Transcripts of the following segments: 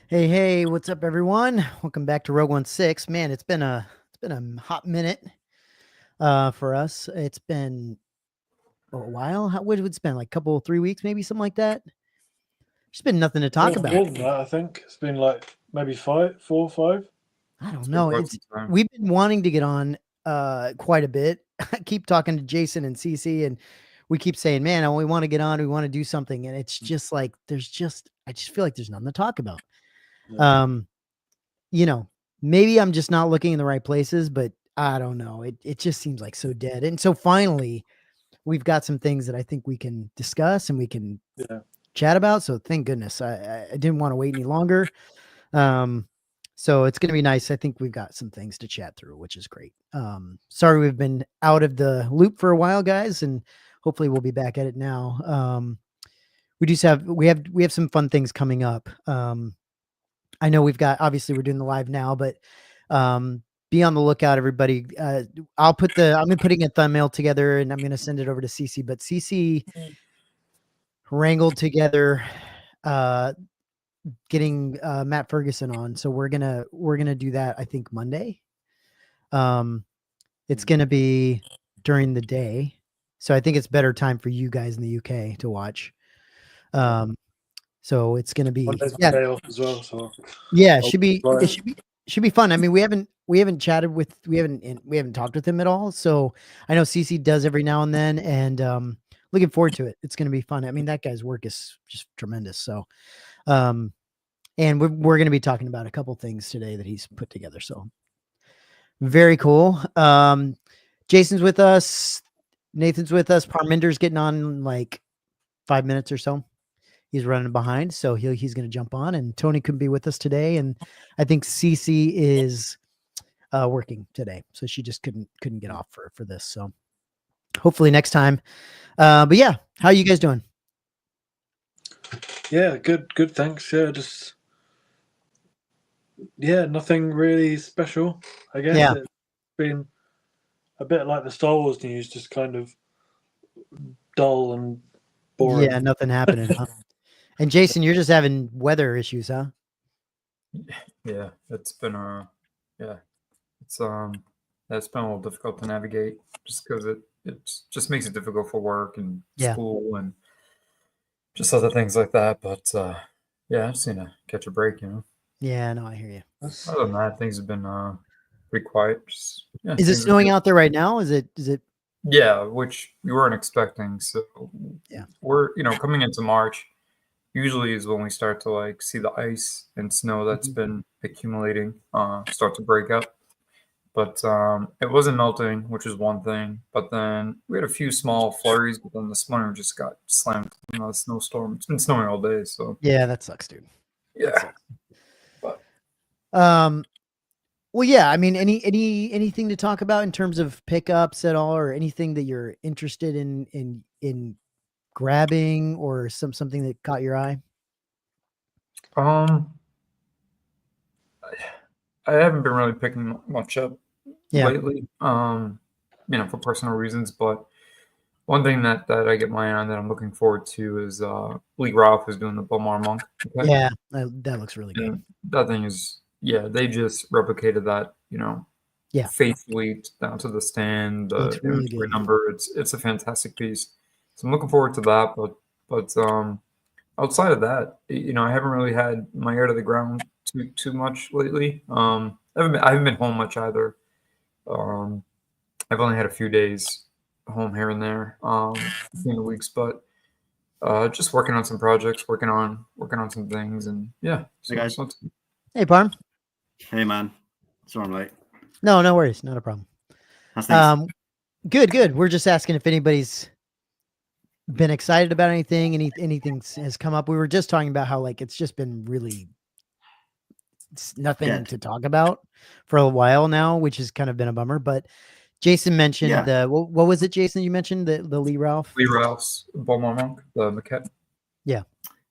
Hey, what's up, everyone? Welcome back to Rogue 16. Man, it's been a hot minute for us. It's been a while. What would it's been like a couple 3 weeks, maybe something like that. There's been nothing to talk More about. than that, I think it's been like maybe 4 or 5. I don't It's been know. quite It's some time. We've been wanting to get on quite a bit. I keep talking to Jason and Cece, and we keep saying, "Man, we want to get on. We want to do something." And it's just like I just feel like there's nothing to talk about. Yeah. You know, maybe I'm just not looking in the right places, but I don't know. It just seems like so dead. And so finally, we've got some things that I think we can discuss and we can Yeah. chat about. So thank goodness I didn't want to wait any longer. So it's going to be nice. I think we've got some things to chat through, which is great. Sorry we've been out of the loop for a while, guys, and hopefully we'll be back at it now. We have some fun things coming up. I know obviously we're doing the live now, but be on the lookout, everybody. I'm putting a thumbnail together and I'm going to send it over to Cece, but Cece wrangled together, getting Matt Ferguson on. So we're going to do that. I think Monday. It's going to be during the day. So I think it's better time for you guys in the UK to watch. So it's going to be Monday's my day off as well. So yeah, I'll it should be fun. I mean, we haven't chatted with we haven't talked with him at all. So I know CC does every now and then, and looking forward to it. It's going to be fun. I mean, that guy's work is just tremendous. So, and we're going to be talking about a couple things today that he's put together. So very cool. Jason's with us. Nathan's with us. Parminder's getting on in like 5 minutes or so. He's running behind, so he's going to jump on, and Tony couldn't be with us today, and I think Cece is working today, so she just couldn't get off for this. So hopefully next time. But yeah, how are you guys doing? Yeah, good. Thanks. Nothing really special. I guess Yeah. It's been a bit like the Star Wars news, just kind of dull and boring. Yeah, nothing happening, huh? And Jason, you're just having weather issues, huh? Yeah, it's been it's been a little difficult to navigate just because it just makes it difficult for work and Yeah. school and just other things like that. But yeah, I've seen to catch a break, Yeah, no, I hear you. Other than that, things have been pretty quiet. Is it things are snowing good. out there right now? Is it? Yeah, which we weren't expecting. So Yeah. we're coming into March. Usually is when we start to like see the ice and snow that's been accumulating start to break up. But it wasn't melting, which is one thing. But then we had a few small flurries, but then this morning we just got slammed in a snowstorm. It's been snowing all day, so Yeah, that sucks, dude. yeah. Sucks. But Well, yeah, I mean, anything to talk about in terms of pickups at all, or anything that you're interested in grabbing, or something that caught your eye? I haven't been really picking much up lately. For personal reasons. But one thing that I get my eye on that I'm looking forward to is Lee Ralph is doing the Bomar Monk. Okay? Yeah, that looks really good. And that thing is they just replicated that, Yeah. faithfully down to the stand, the Looks really inventory good. number. It's a fantastic piece. So I'm looking forward to that. But outside of that, I haven't really had my ear to the ground too much lately. I haven't been home much either. I've only had a few days home here and there between the weeks, but just working on some projects, working on some things, and yeah. Hey guys. Hey, Parm. Hey man. Sorry I'm late. No worries, not a problem. How's things? Good. We're just asking if anybody's been excited about anything. Anything has come up. We were just talking about how like it's just been really nothing to talk about for a while now, which has kind of been a bummer. But Jason mentioned what was it, Jason? You mentioned the Lee Ralph's Bomar Monk, the maquette.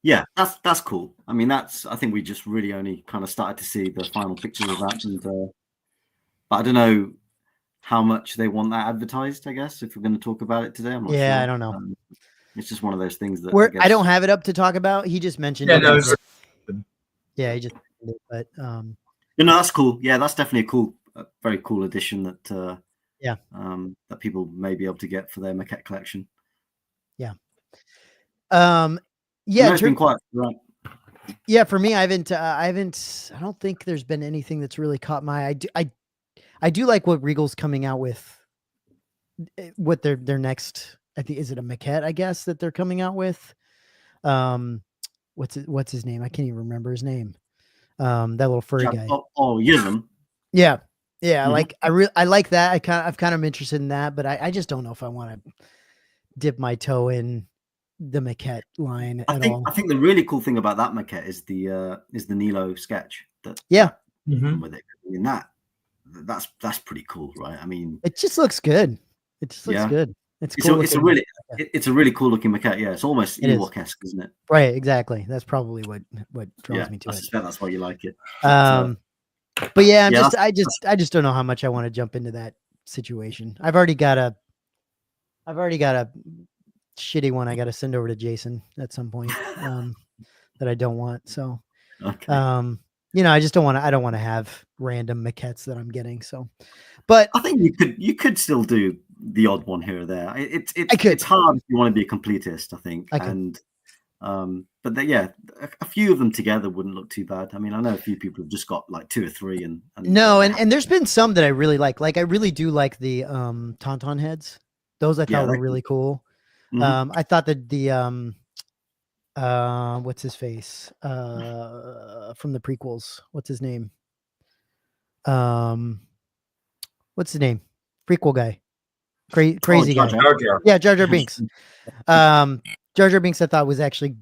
Yeah, that's cool. I mean, I think we just really only kind of started to see the final pictures of that, and but I don't know how much they want that advertised. I guess if we're going to talk about it today, I'm not sure. I don't know. It's just one of those things that I don't have it up to talk about. He just mentioned. Yeah, it. No, Yeah, mentioned it, but that's cool. Yeah, that's definitely a very cool addition that that people may be able to get for their maquette collection. Yeah. It's been quite right. Yeah, for me, I don't think there's been anything that's really caught my eye. I do like what Regal's coming out with. What their next, I think, is it a maquette, I guess, that they're coming out with. What's his name? I can't even remember his name. That little furry guy. Yism. Yeah. Like I like that. I'm kind of interested in that, but I just don't know if I want to dip my toe in the maquette line at all. I think the really cool thing about that maquette is the Nilo sketch. With it. I mean, that's pretty cool, right? I mean, it just looks good. It just looks good. It's cool. It's a really cool looking maquette. Yeah, it's almost Ewok-esque, isn't it? Right, exactly. That's probably what draws me to it. I suspect that's why you like it. But yeah, I just don't know how much I want to jump into that situation. I've already got a shitty one I got to send over to Jason at some point that I don't want. So, I just don't want to have random maquettes that I'm getting. So, but I think you could still do the odd one here or there. It's hard if you want to be a completist, I think. But a few of them together wouldn't look too bad. I mean, I know a few people have just got like 2 or 3 and there's been some that I really like. Like I really do like the Tauntaun heads. Those I thought were really cool. I thought that the what's his face from the prequels, what's his name prequel guy, crazy guy. Jar Jar Binks. Jar Jar Binks I thought was actually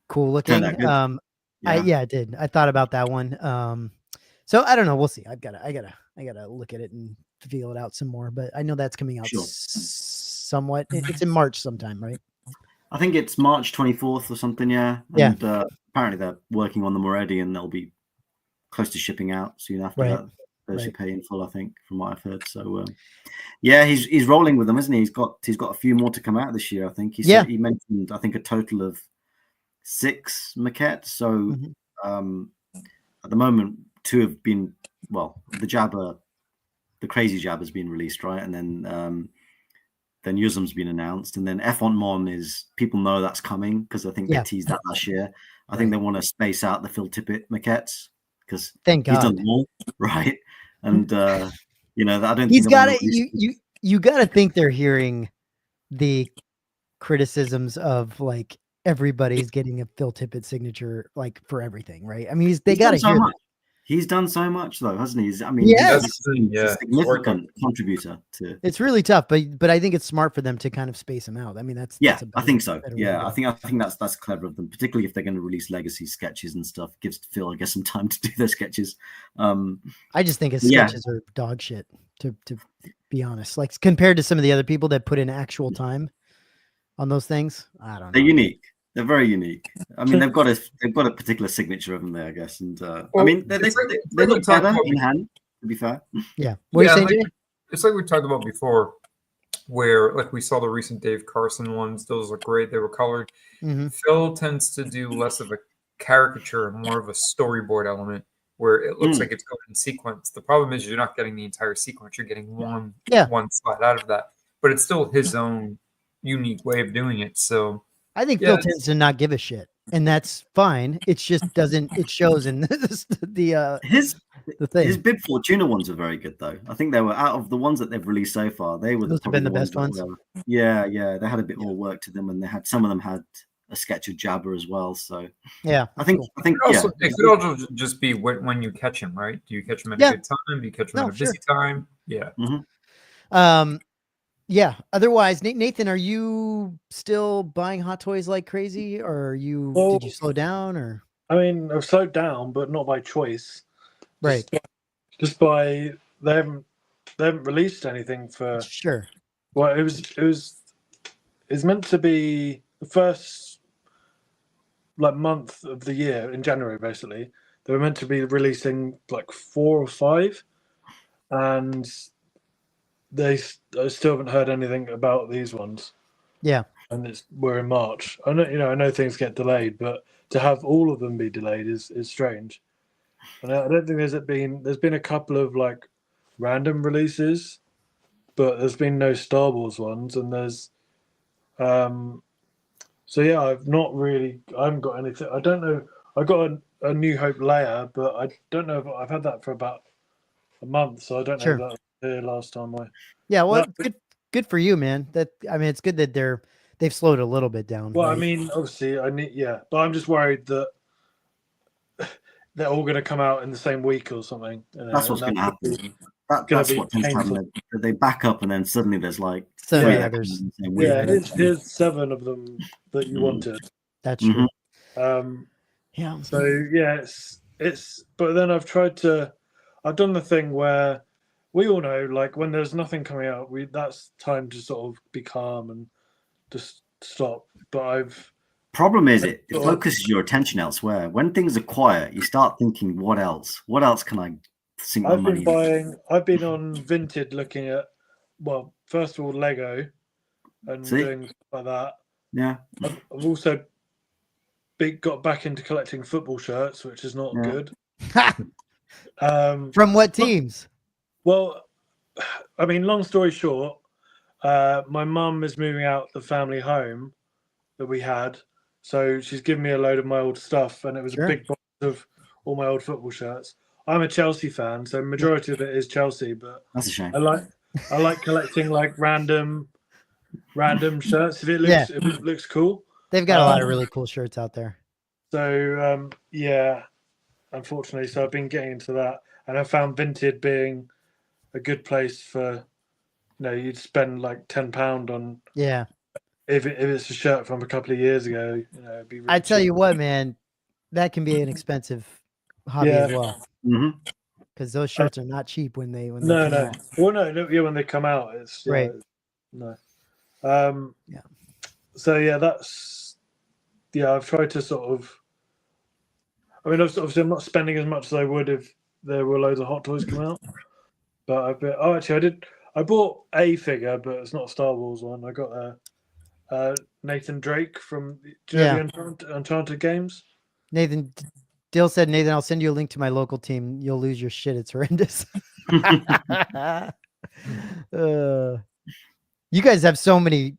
cool looking. I did. I thought about that one. So I don't know, we'll see. I gotta look at it and feel it out some more, but I know that's coming out somewhat. It's in March sometime, right? I think it's March 24th or something. And apparently they're working on them already, and they'll be close to shipping out soon after that. Those who pay in full, I think, from what I've heard. So he's rolling with them, isn't he? He's got a few more to come out this year, I think. He mentioned, I think, a total of 6 maquettes. So at the moment 2 have been, the crazy jab has been released, right? And then Yuzum's been announced, and then Mon is, people know that's coming because I think they teased that last year. I think they want to space out the Phil Tippett maquettes because he's done them all, right? And I don't. He's got it. You got to think they're hearing the criticisms of like everybody's getting a Phil Tippett signature like for everything, right? I mean, they got to hear that. He's done so much, though, hasn't he? He's a significant contributor to. It's really tough, but I think it's smart for them to kind of space him out. I mean, that's I think so. Yeah, I think that's clever of them, particularly if they're going to release legacy sketches and stuff. It gives Phil, I guess, some time to do their sketches. I just think his sketches are dog shit, to be honest. Like compared to some of the other people that put in actual time on those things, I don't know. They're unique. They're very unique. I mean, they've got a particular signature of them there, I guess. And I mean, they look better in hand, to be fair. Yeah. What are you saying, Jay? It's like we talked about before, where like we saw the recent Dave Carson ones. Those look great. They were colored. Phil tends to do less of a caricature and more of a storyboard element, where it looks like it's going in sequence. The problem is you're not getting the entire sequence. You're getting one slide out of that, but it's still his own unique way of doing it. So. I think Phil tends to not give a shit, and that's fine. It just doesn't. It shows in the thing. His Bib Fortuna ones are very good, though. I think they were, out of the ones that they've released so far, they were those have been the best ones. They had a bit more work to them, and some of them had a sketch of Jabba as well. So I think it could also just be when you catch him, right? Do you catch him at a good time? Do you catch him at a busy time? Yeah. Yeah. Otherwise, Nathan, are you still buying Hot Toys like crazy, or did you slow down? Or I mean, I've slowed down, but not by choice. Right. Just by they haven't released anything for sure. Well, it's meant to be the first month of the year in January. Basically, they were meant to be releasing like 4 or 5, and I still haven't heard anything about these ones. Yeah, and we're in March. I know things get delayed, but to have all of them be delayed is strange. And I don't think there's been a couple of like random releases, but there's been no Star Wars ones, and there's so yeah, I haven't got anything. I don't know. I got a New Hope Leia, but I don't know if I've had that for about a month, so I don't know Sure. if that was here last time. Yeah, well, That- good for you, man. It's good that they've slowed a little bit down. Well, I right? mean, obviously, but I'm just worried that they're all going to come out in the same week or something. That's what's going to happen. That's be what tends to happen. They back up and then suddenly there's like So three yeah, that come there's in the same week. Yeah, here's 7 of them that you wanted. that's true. Yeah. So yeah, it's. But then I've done the thing where we all know, like when there's nothing coming out, that's time to sort of be calm and just stop. But Problem is it focuses your attention elsewhere. When things are quiet, you start thinking, what else? What else can I sink my money in? I've been on Vinted looking at, well, first of all, Lego and doing stuff like that. Yeah. I've also got back into collecting football shirts, which is not good. From what teams? Well, I mean, long story short, my mum is moving out the family home that we had, so she's given me a load of my old stuff, and it was a big box of all my old football shirts. I'm a Chelsea fan, so majority of it is Chelsea, but that's a shame. I like collecting like random shirts if it looks cool. They've got a lot of really cool shirts out there. So yeah, unfortunately, so I've been getting into that, and I found Vinted being a good place for, you'd spend like £10 on. Yeah. If it's a shirt from a couple of years ago, it'd be really I tell cheap. you what, man, that can be an expensive hobby as well. Because those shirts are not cheap when they come out. Well, no, when they come out, it's right. No. Yeah. So yeah, I've tried to sort of. I mean, obviously, I'm not spending as much as I would if there were loads of Hot Toys come out. But I bought a figure, but it's not a Star Wars one. I got Nathan Drake from the Enchanted games. Nathan Dill said, Nathan, I'll send you a link to my local team. You'll lose your shit. It's horrendous. You guys have so many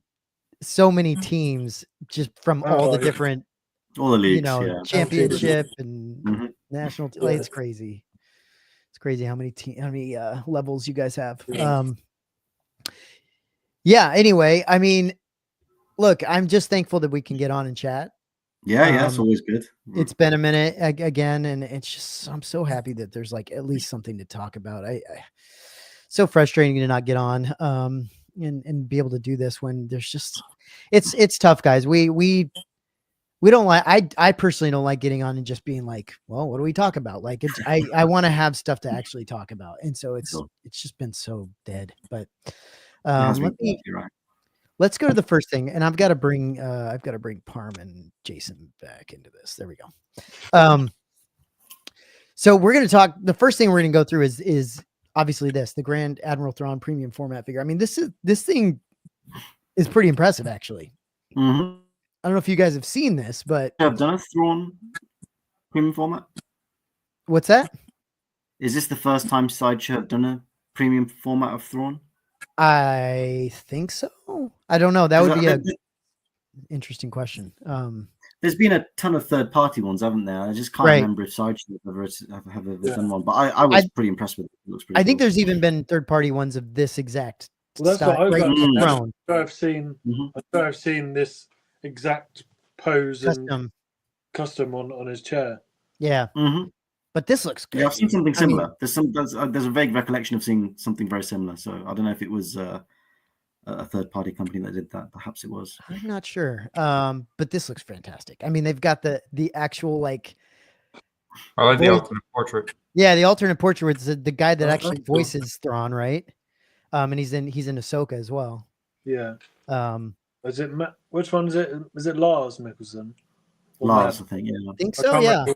teams just from all the different, all the leagues, championship and national. It's crazy. It's crazy how many levels you guys have. Yeah. Anyway, I mean, look, I'm just thankful that we can get on and chat. Yeah, it's always good. It's been a minute again, and it's just I'm so happy that there's like at least something to talk about. So frustrating to not get on and be able to do this when there's just it's tough, guys. We don't like I personally don't like getting on and just being like, well, what do we talk about? Like I want to have stuff to actually talk about, and so it's just been so dead. But let's go to the first thing, and I've got to bring Parm and Jason back into this. There we go. So we're going to talk. The first thing we're going to go through is obviously the Grand Admiral Thrawn premium format figure. I mean, this thing is pretty impressive, actually. I don't know if you guys have seen this, but I've done a Thrawn premium format. What's that? Is this the first time Sideshow have done a premium format of Thrawn? I think so. I don't know. That would be an interesting question. There's been a ton of third-party ones, haven't there? I just can't remember if Sideshow have ever done one, but I was pretty impressed with it. It looks pretty think there's even been third-party ones of this exact that's style. What I've seen this exact pose and custom on his chair. Yeah. But this looks good. Yeah, I've seen something similar. There's a vague recollection of seeing something very similar. So I don't know if it was a third-party company that did that. Perhaps it was. I'm not sure. But this looks fantastic. I mean, they've got the actual like. I like the alternate portrait. Yeah, the alternate portrait with the guy that actually voices Thrawn, right? And he's in Ahsoka as well. Yeah. Is it which one is it? Is it Lars Mikkelsen? Lars, I think. Yeah. I think so. Yeah.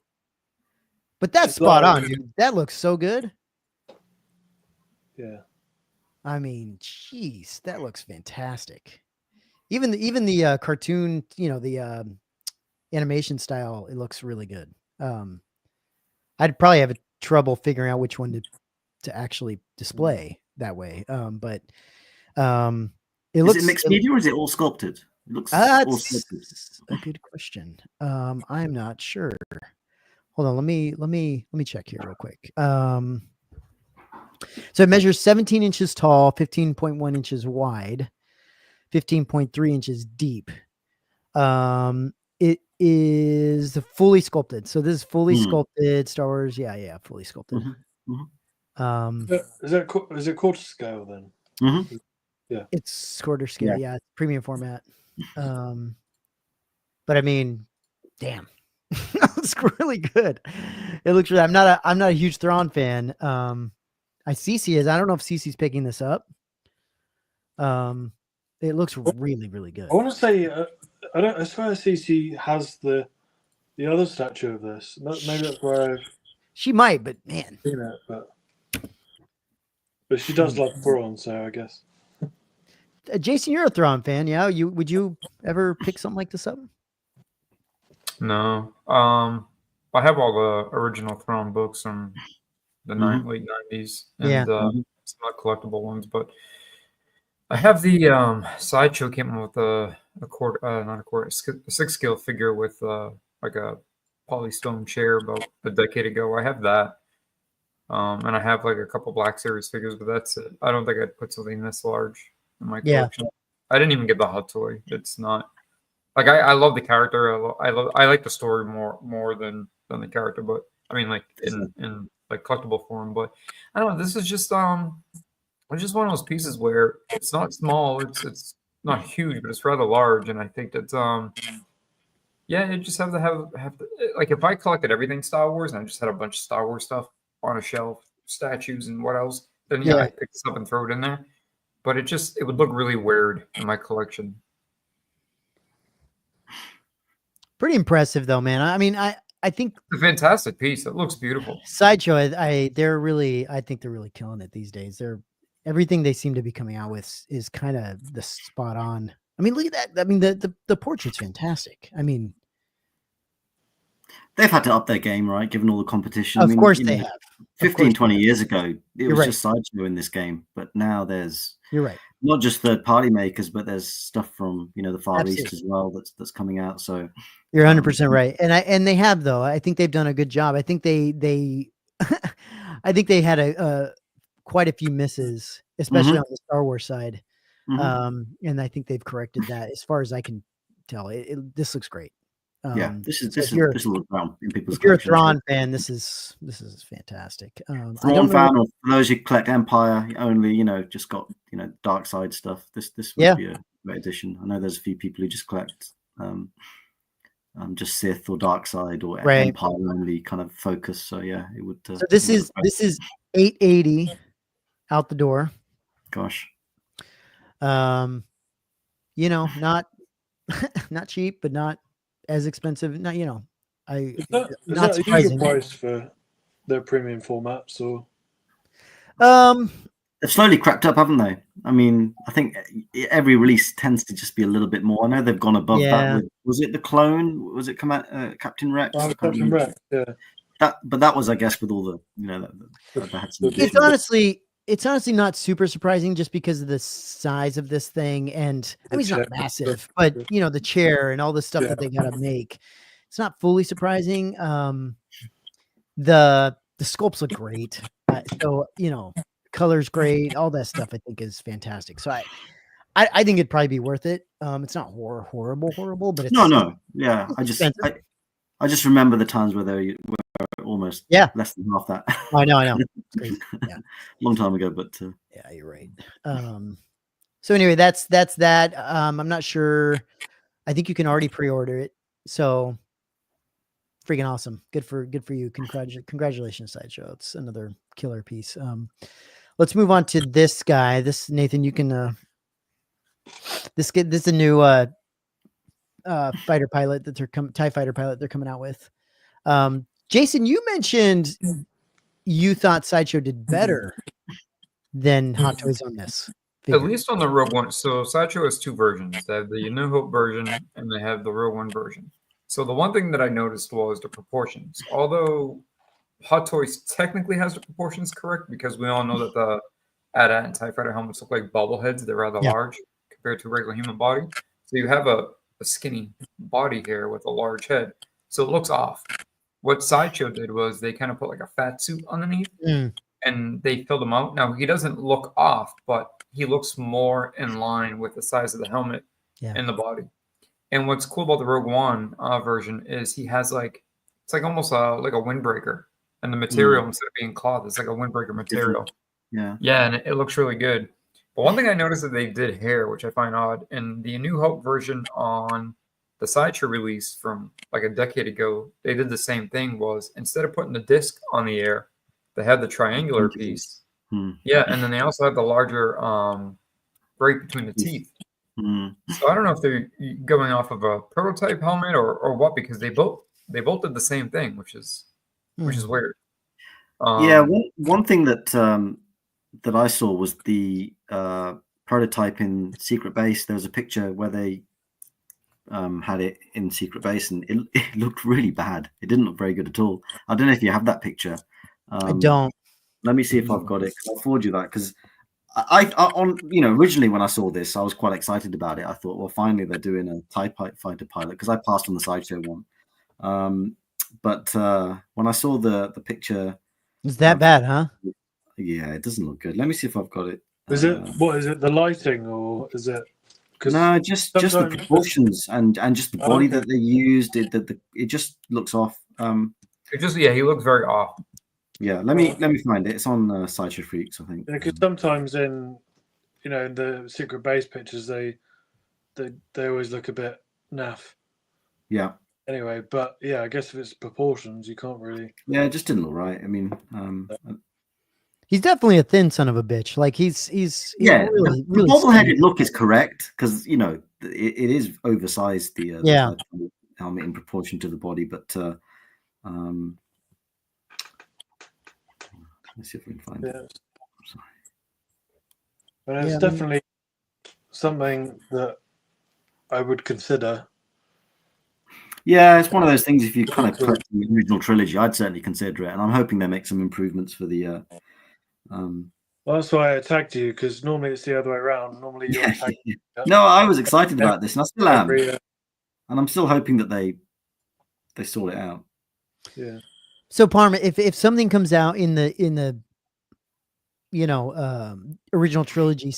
But that's spot on, dude. That looks so good. Yeah. I mean, geez, that looks fantastic. Even the cartoon, the animation style, it looks really good. I'd probably have trouble figuring out which one to actually display that way. But it looks Is it mixed media or is it all sculpted? It looks all that's sculpted. a good question. I'm not sure. Hold on, let me check here real quick. So it measures 17 inches tall, 15.1 inches wide, 15.3 inches deep. It is fully sculpted. So this is fully sculpted Star Wars. Yeah, fully sculpted. Is it quarter scale then? Yeah, it's quarter scale. Yeah, it's premium format. But I mean, damn, it's really good. It looks really. I'm not a huge Thrawn fan. I CC is. I don't know if CC's picking this up. It looks really, really good. I want to say I don't. I swear CC has the other statue of this. Maybe that's where she might, but man, seen it. But she does love Thrawn, so I guess. Jason, you're a Thrawn fan, yeah? Would you ever pick something like this up? No. I have all the original Thrawn books from the late 90s and some not collectible ones, but I have the Sideshow came out with a 6 scale figure with like a polystone chair about a decade ago. I have that. And I have like a couple Black Series figures, but that's it. I don't think I'd put something this large in my collection. I didn't even get the hot toy. It's not like I love the character. I like the story more than the character, but I mean like in like collectible form. But I don't know. This is just it's just one of those pieces where it's not small. It's not huge, but it's rather large, and I think that's you just have to like if I collected everything Star Wars and I just had a bunch of Star Wars stuff on a shelf, statues and what else, then I'd pick this up and throw it in there. But it would look really weird in my collection. Pretty impressive though, man. I mean, I think it's a fantastic piece. It looks beautiful. Sideshow, I think they're really killing it these days. Everything they seem to be coming out with is kind of the spot on. I mean, look at that. I mean, the portrait's fantastic. I mean, they've had to up their game, right? Given all the competition. Of course they have. 15, 20 years ago, it was just Sideshow in this game. But now there's not just third-party makers, but there's stuff from the Far East as well that's coming out. So you're 100% right. And they have though. I think they've done a good job. I think they I think they had quite a few misses, especially on the Star Wars side. And I think they've corrected that as far as I can tell. This looks great. This is a little brown in people's. If you're a Thrawn fan, this is fantastic. Thrawn fan, or for those who collect Empire only, just got dark side stuff. This would be a great addition. I know there's a few people who just collect just Sith or dark side or Empire only kind of focus. So it would. So this is $880 out the door. Gosh. Not not cheap, but not as expensive. Not is that a usual price for their premium formats, or they've slowly crept up, haven't they? I mean, I think every release tends to just be a little bit more. I know they've gone above that. Was it the clone? Was it come out Captain Rex? Captain Rex, yeah. That was, I guess, with all the It's honestly not super surprising just because of the size of this thing. And I mean, it's not massive, but the chair and all the stuff that they got to make, it's not fully surprising. The sculpts look great. So, color's great. All that stuff I think is fantastic. So I think it'd probably be worth it. It's not horrible, but it's no. Yeah. I just remember the times where they were almost less than half that. I know. It's crazy. Yeah. Long time ago, but yeah, you're right. So anyway, that's that. I'm not sure. I think you can already pre-order it. So freaking awesome. Good for you. Congratulations, Sideshow. It's another killer piece. Let's move on to this guy. This Nathan, you can this is a new fighter pilot that TIE fighter pilot they're coming out with. Jason, you mentioned you thought Sideshow did better than Hot Toys on this figure. At least on the Rogue One. So Sideshow has two versions. They have the New Hope version and they have the Rogue One version. So the one thing that I noticed was the proportions. Although Hot Toys technically has the proportions correct because we all know that the AT-AT and TIE Fighter helmets look like bobbleheads. They're rather large compared to a regular human body. So you have a skinny body here with a large head. So it looks off. What Sideshow did was they kind of put like a fat suit underneath and they filled him out. Now, he doesn't look off, but he looks more in line with the size of the helmet and the body. And what's cool about the Rogue One version is he has like, it's like almost like a windbreaker. And the material, instead of being cloth, it's like a windbreaker material. Yeah. Yeah, and it looks really good. But one thing I noticed that they did hair, which I find odd, in the A New Hope version on the Sideshow release from like a decade ago, they did the same thing. Was instead of putting the disc on the air, they had the triangular piece. Yeah, and then they also had the larger break between the teeth. So I don't know if they're going off of a prototype helmet or what, because they both did the same thing, which is weird. Yeah, one thing that that I saw was the prototype in Secret Base. There was a picture where they had it in Secret Base, and it looked really bad. It didn't look very good at all. I don't know if you have that picture. I don't. Let me see if I've got it. I'll forward you that, because I on originally when I saw this, I was quite excited about it. I thought, well, finally they're doing a TIE Fighter pilot, because I passed on the Sideshow one. But when I saw the picture, it's that bad, huh? Yeah, it doesn't look good. Let me see if I've got it. Is it what is it? The lighting, or is it? No, just the proportions and just the body that they used. It just looks off. He looks very off. Yeah, let me find it. It's on Sideshow Freaks, I think. Because sometimes in in the Secret Base pictures they always look a bit naff. Yeah. Anyway, but yeah, I guess if it's proportions, you can't really. Yeah, it just didn't look right. I mean, he's definitely a thin son of a bitch. Like he's yeah. Really, the bobble-headed look is correct, because it is oversized, the helmet in proportion to the body. But let's see if we can find it. I'm sorry. And it's definitely something that I would consider. Yeah, it's one of those things. If you kind of collect the original trilogy, I'd certainly consider it, and I'm hoping they make some improvements for the. Well, that's why I tagged you, because normally it's the other way around. Normally you're tagged. No, I was excited about this, and I still am, and I'm still hoping that they sort it out. Yeah. So Parma, if something comes out in the original trilogy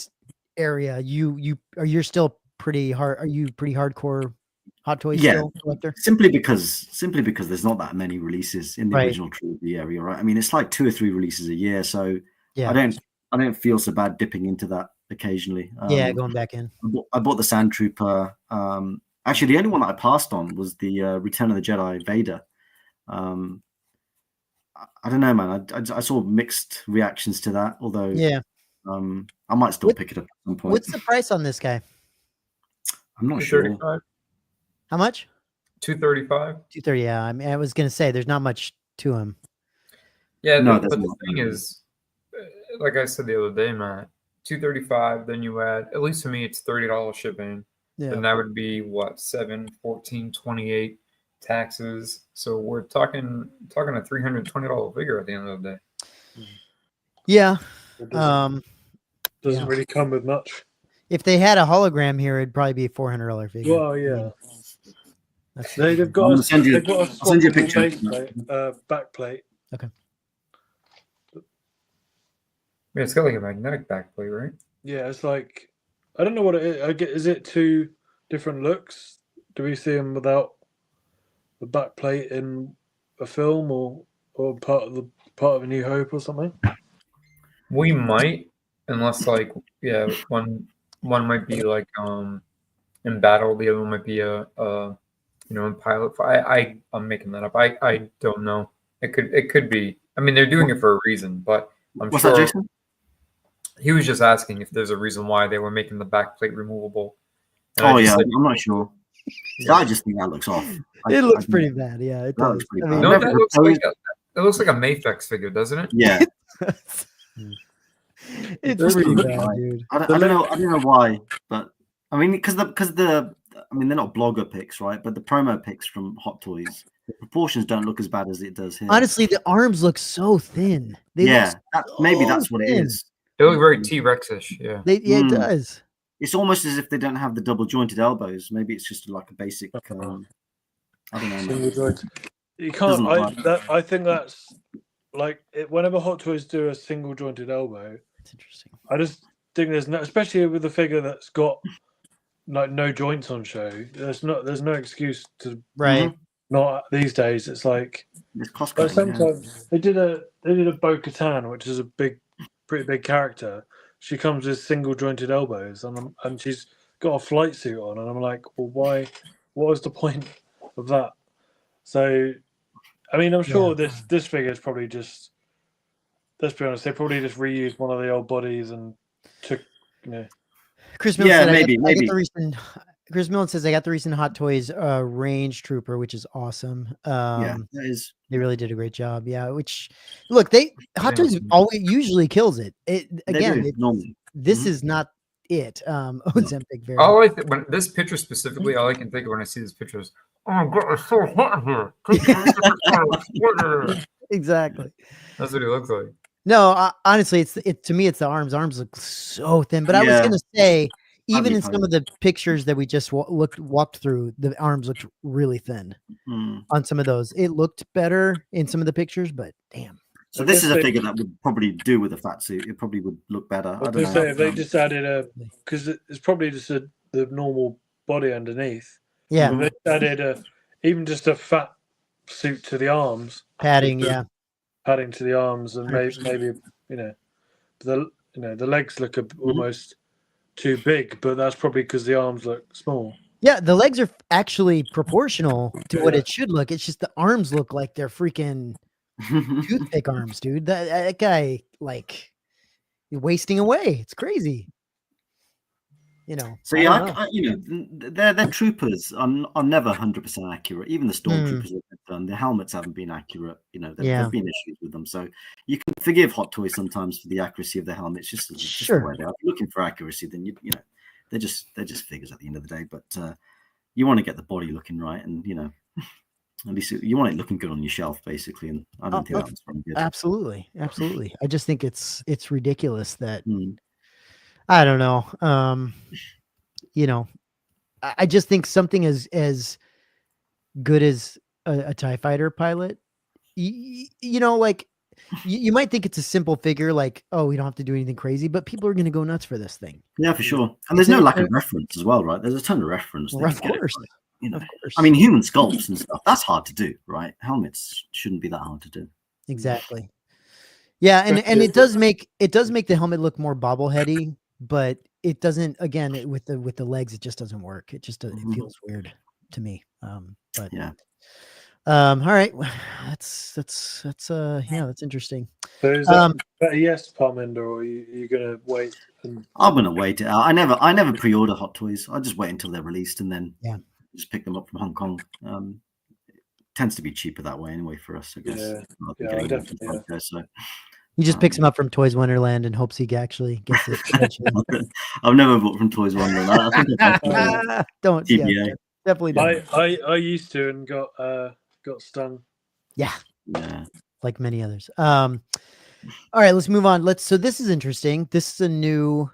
area, you're still pretty hard. Are you pretty hardcore Hot Toys still collector? Simply because there's not that many releases in the original trilogy area, right? I mean, it's like 2 or 3 releases a year, so I don't feel so bad dipping into that occasionally. Going back in. I bought the Sand Trooper. Actually, the only one that I passed on was the Return of the Jedi Vader. I don't know, man. I saw mixed reactions to that, although I might still pick it up at some point. What's the price on this guy? I'm not sure. How much? $235. $230. Yeah, I mean, I was gonna say there's not much to him. Yeah, but the thing is, like I said the other day, Matt, $235. Then you add, at least to me, it's $30 shipping. Yeah. Then that would be what, $7, $14, $28 taxes. So we're talking a $320 figure at the end of the day. Yeah. Doesn't really come with much. If they had a hologram here, it'd probably be a $400 figure. Well, yeah. They've got a send you a picture. Backplate. Okay. Yeah, it's got like a magnetic backplate, right? Yeah, it's like, I don't know what it is. Is it 2 different looks? Do we see them without the backplate in a film, or part of A New Hope or something? We might, unless one might be like in battle, the other one might be a in pilot. I'm making that up. I don't know. It could be. I mean, they're doing it for a reason, but I'm sure. That, Jason? He was just asking if there's a reason why they were making the backplate removable. And I'm not sure. Yeah. I just think that looks off. It looks pretty bad. Yeah, it does. Looks pretty bad. No, that looks like a Mayflex figure, doesn't it? Yeah. It's really bad, dude. I don't know why, but I mean, because they're not blogger pics, right? But the promo pics from Hot Toys, the proportions don't look as bad as it does here. Honestly, the arms look so thin. They yeah, look maybe so that's what it thin. is. They look very T-Rex-ish. Yeah. It does. It's almost as if they don't have the double jointed elbows. Maybe it's just like a basic. I don't know. Single joint. You Doesn't can't. look like- I think that's like whenever Hot Toys do a single jointed elbow, It's interesting. I just think there's no, especially with a figure that's got like no joints on show. There's no excuse to Right. not these days. It's like It's cost but cutting, yeah. sometimes they did a Bo-Katan, which is a pretty big character. She comes with single jointed elbows, and she's got a flight suit on, and I'm like, well, why? What was the point of that? So, I mean, I'm sure this figure is probably just. Let's be honest, they probably just reused one of the old bodies and took, Chris Millen said, maybe. Chris Millen says I got the recent Hot Toys Range Trooper, which is awesome. Yeah, that is. They really did a great job. Yeah, which look, Hot Toys usually kills it. Normally. This is not it. Ozempic very. All when this picture specifically, all I can think of when I see this picture is, oh my god, it's so hot here. Exactly. That's what he looks like. No, honestly, to me, it's the arms. Arms look so thin. But I was gonna say, even in some of the pictures that we just walked through, the arms looked really thin on some of those. It looked better in some of the pictures, but damn. So this is a figure that would probably do with a fat suit. It probably would look better. I don't know. If they just added because it's probably just the normal body underneath. Yeah. If they added even just a fat suit to the arms, padding to the arms, and maybe the legs look almost too big, but that's probably because the arms look small. Yeah, the legs are actually proportional to what it should look. It's just the arms look like they're freaking toothpick arms, dude. That guy, like, wasting away. It's crazy. So they're troopers. I'm never 100% accurate. Even the stormtroopers that they've done, the helmets haven't been accurate. There've been issues with them. So you can forgive Hot Toys sometimes for the accuracy of the helmets. Just the way they are. If you're looking for accuracy, then they're just figures at the end of the day. But you want to get the body looking right, and at least you want it looking good on your shelf, basically. And I don't think that's very good. Absolutely. I just think it's ridiculous that I don't know. I just think something as good as a TIE fighter pilot, like you might think it's a simple figure, like, oh, we don't have to do anything crazy, but people are going to go nuts for this thing. Yeah, for sure. And there's no lack of reference as well, right? There's a ton of reference. Well, of course. Of course. I mean, human sculpts and stuff, that's hard to do, right? Helmets shouldn't be that hard to do. Exactly. Yeah, and it does make the helmet look more bobbleheady, but it doesn't. Again, with the legs, it just doesn't work. It just it feels weird to me. But yeah. All right, that's interesting. So is that a yes, Parminder, or are you gonna wait? I'm gonna wait it out. I never pre-order Hot Toys. I just wait until they're released and then just pick them up from Hong Kong. It tends to be cheaper that way anyway for us, I guess. Yeah, definitely. So. He just picks him up from Toys Wonderland and hopes he actually gets it. I've never bought from Toys Wonderland. I think don't. TBA. Yeah, definitely don't. I used to and got stung. Yeah. Like many others. All right, let's move on. So this is interesting. This is a new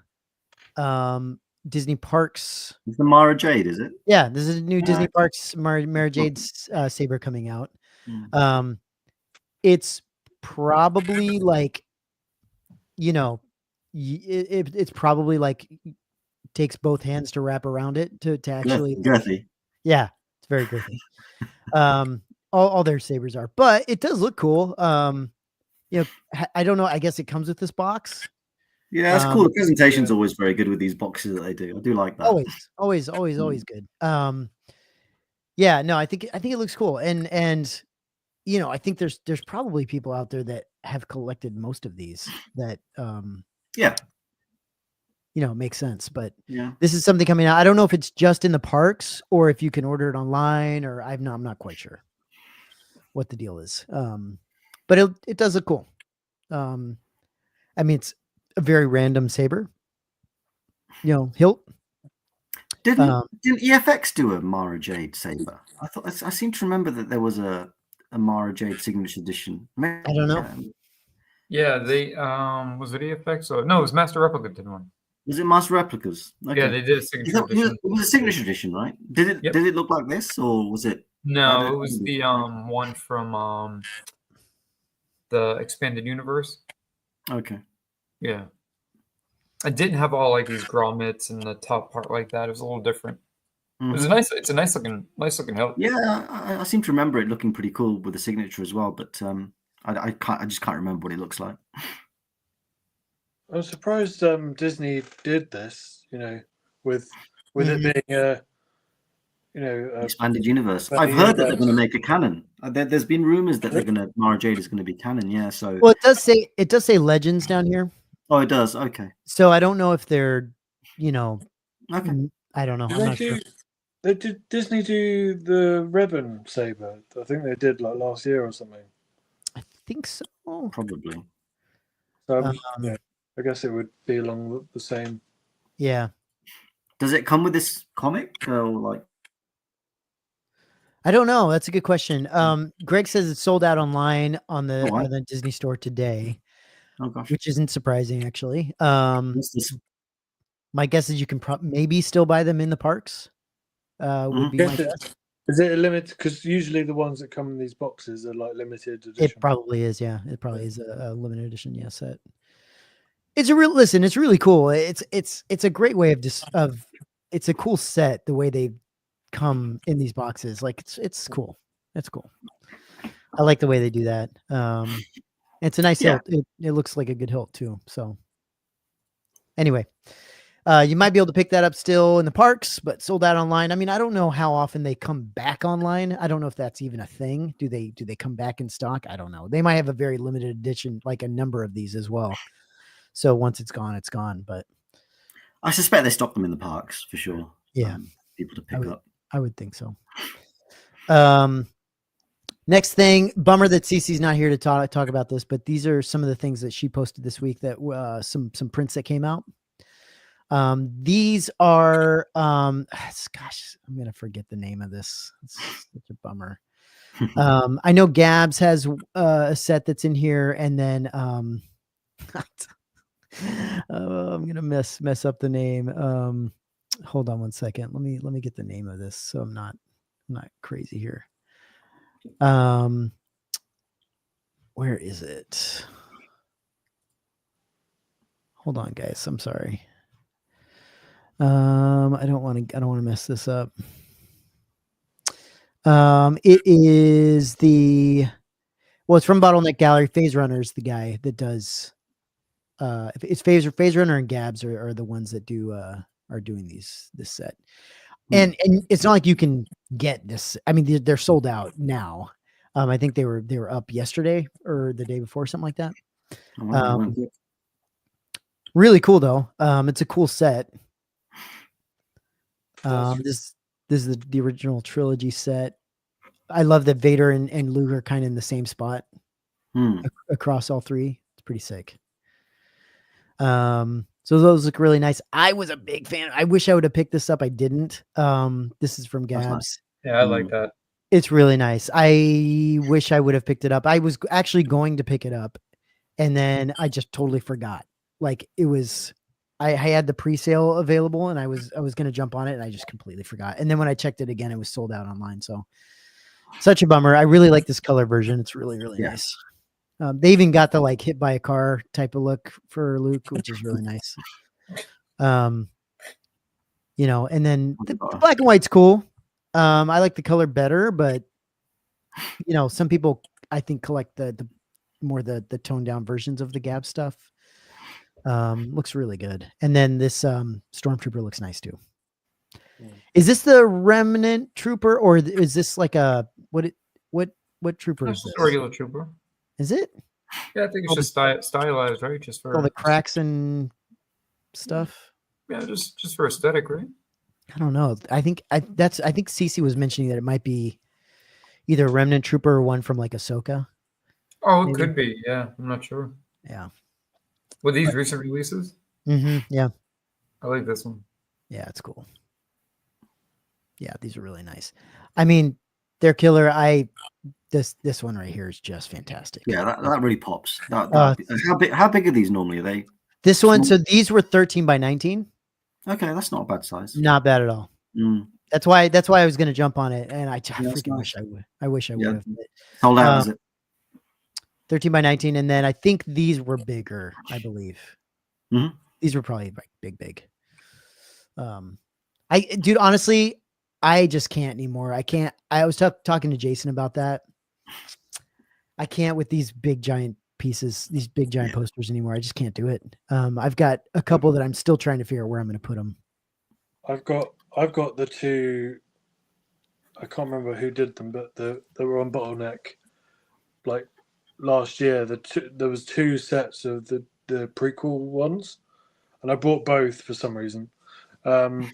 Disney Parks. It's the Mara Jade, is it? Yeah, this is a new Disney Parks Mara Jade's saber coming out. It's probably like, it's probably like takes both hands to wrap around it to actually girthy. Yeah, it's very girthy. All their sabers are, but it does look cool. I don't know. I guess it comes with this box. Yeah, that's cool. The presentation's always very good with these boxes that they do. I do like that. Always good. Yeah, no, I think it looks cool, and I think there's probably people out there that have collected most of these that makes sense. But this is something coming out. I don't know if it's just in the parks or if you can order it online, or I'm not quite sure what the deal is. But it does look cool. I mean, it's a very random saber. Hilt. Didn't EFX do a Mara Jade saber? I seem to remember that there was a Mara Jade signature edition. I don't know. Yeah, they was it EFX or no? It was Master Replica did one. Was it Master Replicas? Okay. Yeah, they did a signature edition. It was a signature edition, right? Did it look like this, or was it? No, it was the one from the expanded universe. Okay. Yeah, it didn't have all like these grommets and the top part like that. It was a little different. It was it's a nice looking hilt. Yeah, I seem to remember it looking pretty cool with the signature as well, but I just can't remember what it looks like. I'm surprised Disney did this, with it being a expanded universe. I've heard that they're going to make a canon. There's been rumors that Mara Jade is going to be canon. Yeah, so well, it does say Legends down here. Oh, it does. Okay. So I don't know if they're, Okay. I don't know. I'm not sure. Did Disney do the Revan saber? I think they did like last year or something. I think so. Probably. So I guess it would be along the same. Yeah. Does it come with this comic or like? I don't know. That's a good question. Greg says it's sold out online on the Disney store today. Oh gosh. Which isn't surprising, actually. My guess is you can maybe still buy them in the parks. Would be my guess. Is it a limit? Because usually the ones that come in these boxes are like limited edition. It probably is. Yeah, it probably is a limited edition. Yeah, set. It's It's really cool. It's a great way of it's a cool set. The way they come in these boxes, like it's cool. It's cool. I like the way they do that. It's a nice hilt. It looks like a good hilt too. So anyway, you might be able to pick that up still in the parks, but sold out online. I mean, I don't know how often they come back online. I don't know if that's even a thing. Do they come back in stock? I don't know. They might have a very limited edition, like a number of these as well. So once it's gone, it's gone. But I suspect they stock them in the parks for sure. Yeah, people to pick up. I would think so. Next thing, bummer that Cece's not here to talk about this, but these are some of the things that she posted this week that some prints that came out. These are gosh, I'm gonna forget the name of this. It's such a bummer. I know Gabs has a set that's in here, and then I'm gonna mess up the name. Hold on one second. Let me get the name of this so I'm not crazy here. Where is it? Hold on, guys. I'm sorry. I don't want to mess this up. It is it's from Bottleneck Gallery. Phase Runner's the guy that does it's Phase Runner and Gabs are the ones that are doing this set. And it's not like you can get this. I mean, they're sold out now. I think they were up yesterday or the day before, something like that. Really cool though. It's a cool set. This is the original trilogy set. I love that Vader and Luke are kind of in the same spot across all three. It's pretty sick. So those look really nice. I was a big fan. I wish I would have picked this up. I didn't. This is from Gabs. Nice. Yeah, I like that. It's really nice. I wish I would have picked it up. I was actually going to pick it up, and then I just totally forgot. Like it was, I had the pre-sale available, and I was going to jump on it, and I just completely forgot. And then when I checked it again, it was sold out online. So such a bummer. I really like this color version. It's really, really nice. They even got the like hit by a car type of look for Luke, which is really nice. And then the black and white's cool. I like the color better, but some people I think collect the more the toned down versions of the Gab stuff. Looks really good. And then this Stormtrooper looks nice too. Is this the Remnant Trooper, or is this like a what trooper is this? Regular trooper. Is it? Yeah, I think it's just stylized, right? Just for all the cracks and stuff. Yeah, just for aesthetic, right? I don't know. I think Cece was mentioning that it might be either a Remnant Trooper or one from like Ahsoka. Oh, it could be. Yeah, I'm not sure. Yeah. With these recent releases? Mm-hmm. Yeah. I like this one. Yeah, it's cool. Yeah, these are really nice. I mean, they're killer. This one right here is just fantastic. Yeah, that really pops. Uh, How big are these normally? Are they? This one, Small? so these were 13 by 19. Okay, that's not a bad size. Not bad at all. Mm. That's why I was going to jump on it, and I freaking nice. wish I would. I wish I would have. Sold out, is it? 13 by 19, and then I think these were bigger. I believe these were probably like big. Dude, honestly, I just can't anymore. I can't. I was talking to Jason about that. I can't with these big giant pieces, these big giant posters anymore. I just can't do it. I've got a couple that I'm still trying to figure out where I'm going to put them. I've got the two. I can't remember who did them, but they were on Bottleneck, like last year. There was two sets of the prequel ones, and I bought both for some reason, and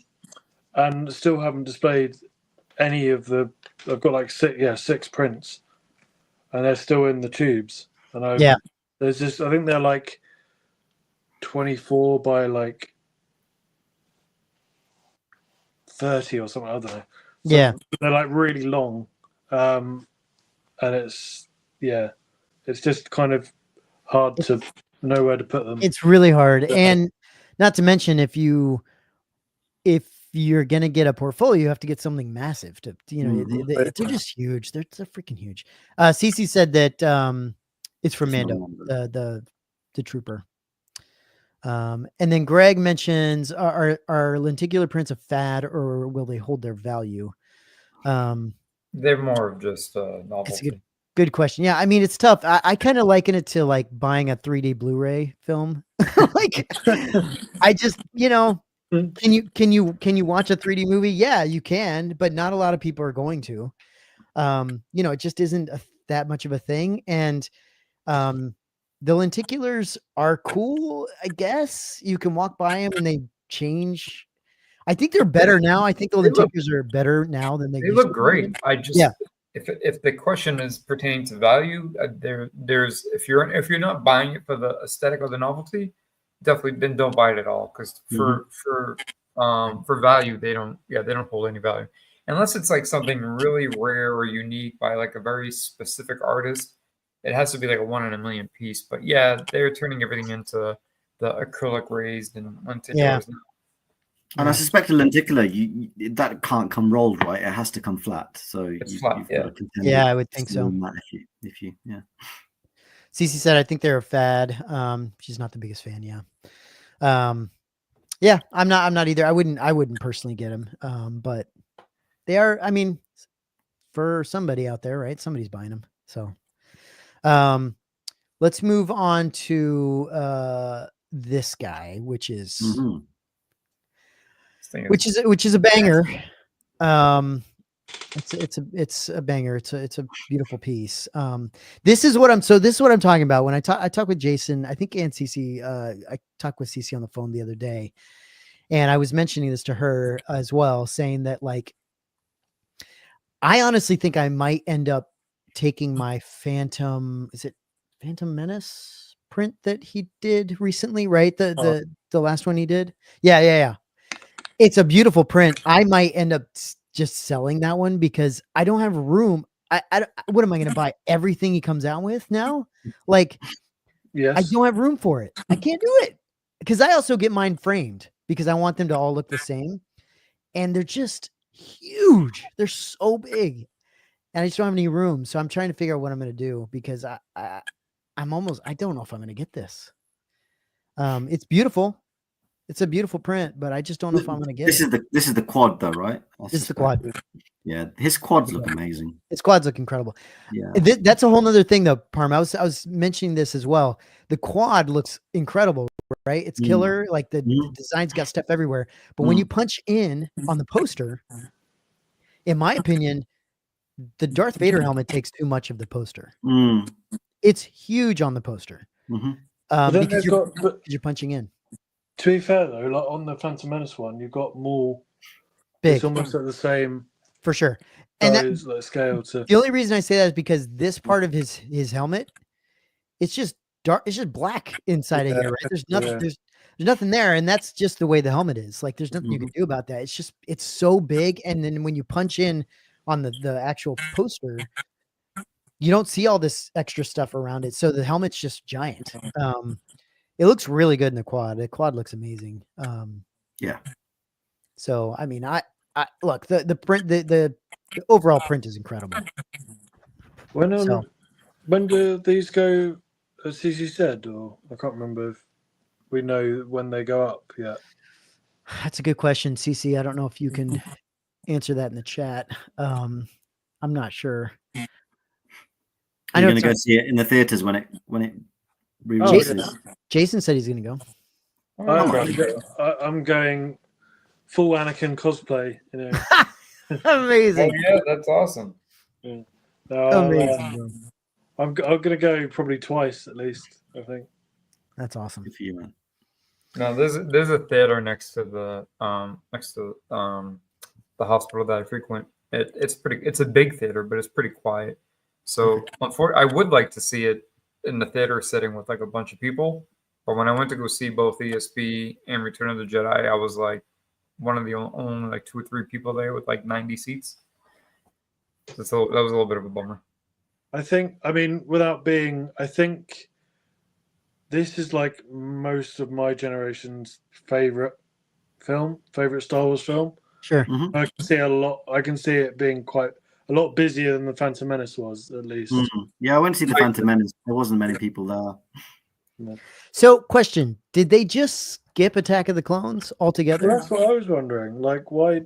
still haven't displayed any of the. I've got like six prints, and they're still in the tubes. And there's just, I think they're like 24 by like 30 or something. I don't know. So they're like really long, and it's just kind of hard to know where to put them. It's really hard, and not to mention if you're gonna get a portfolio, you have to get something massive to they're just huge. They're freaking huge. Cece said that it's from Mando, the trooper. And then Greg mentions, are lenticular prints a fad, or will they hold their value? They're more of just novelty. It's a good question. Yeah, I mean, it's tough. I kind of liken it to like buying a 3D Blu-ray film. Like, I just, can you watch a 3D movie? Yeah, you can, but not a lot of people are going to. It just isn't that much of a thing. And the lenticulars are cool, I guess. You can walk by them and they change. I think they're better now. I think the lenticulars are better now than they look great. I just, if the question is pertaining to value, there's if you're not buying it for the aesthetic or the novelty, definitely then don't buy it at all. Because for value, they don't hold any value unless it's like something really rare or unique by like a very specific artist. It has to be like a 1 in a million piece. But yeah, they're turning everything into the acrylic raised and lenticulars now. And I suspect a lenticular, that can't come rolled, right? It has to come flat. So it's flat, I would think so. If you Cece said, I think they're a fad. She's not the biggest fan. I'm not either. I wouldn't personally get them. But they are, I mean, for somebody out there, right? Somebody's buying them. So, let's move on to this guy, which is which is a banger. It's a banger. It's a beautiful piece. This is what I'm talking about when I talk with Jason, I think, and Cece. I talked with Cece on the phone the other day, and I was mentioning this to her as well, saying that, like, I honestly think I might end up taking my Phantom Menace print that he did recently, right? The last one he did. Yeah. It's a beautiful print. I might end up just selling that one because I don't have room. What am I going to buy? Everything he comes out with now? Like, I don't have room for it. I can't do it because I also get mine framed because I want them to all look the same. And they're just huge. They're so big. And I just don't have any room. So I'm trying to figure out what I'm going to do because I don't know if I'm going to get this. It's beautiful. It's a beautiful print, but I just don't know if I'm going to get it. This is the quad though, right? This is the quad. Yeah. His quads look amazing. His quads look incredible. Yeah. That's a whole nother thing though, Parma. I was mentioning this as well. The quad looks incredible, right? It's killer. Like the design's got stuff everywhere. But when you punch in on the poster, in my opinion, the Darth Vader helmet takes too much of the poster. It's huge on the poster. Because you're punching in. To be fair though, like on the Phantom Menace one, you've got more big. It's almost at the same for sure. And that scale to the only reason I say that is because this part of his helmet, it's just dark. It's just black inside of here, right? There's nothing. There's nothing there, and that's just the way the helmet is. Like, there's nothing you can do about that. It's so big, and then when you punch in on the actual poster, you don't see all this extra stuff around it. So the helmet's just giant. It looks really good in the quad. The quad looks amazing. Yeah. So I mean, I look, the print, the overall print is incredible. When do these go? As CC said, or I can't remember if we know when they go up yet. That's a good question, CC. I don't know if you can answer that in the chat. I'm not sure. Are you going to go see it in the theaters when it re-releases? Jason said he's going to Oh, I'm going full Anakin cosplay. You know. go. Amazing. Oh, yeah, that's awesome. Yeah. Amazing. I'm gonna go probably twice at least. I think That's awesome. Good for you, man. No, there's a theater next to the hospital that I frequent. It's a big theater, but it's pretty quiet. So I would like to see it in the theater setting with like a bunch of people. But when I went to go see both ESP and Return of the Jedi, I was like one of the only like 2 or 3 people there with like 90 seats. So that was a little bit of a bummer. I think this is like most of my generation's favorite Star Wars film. Sure. Mm-hmm. I can see it being quite a lot busier than the Phantom Menace was, at least. Mm-hmm. Yeah, I went to see the Phantom Menace. There wasn't many people there. No. So, question: did they just skip Attack of the Clones altogether? Well, that's what I was wondering. Like, why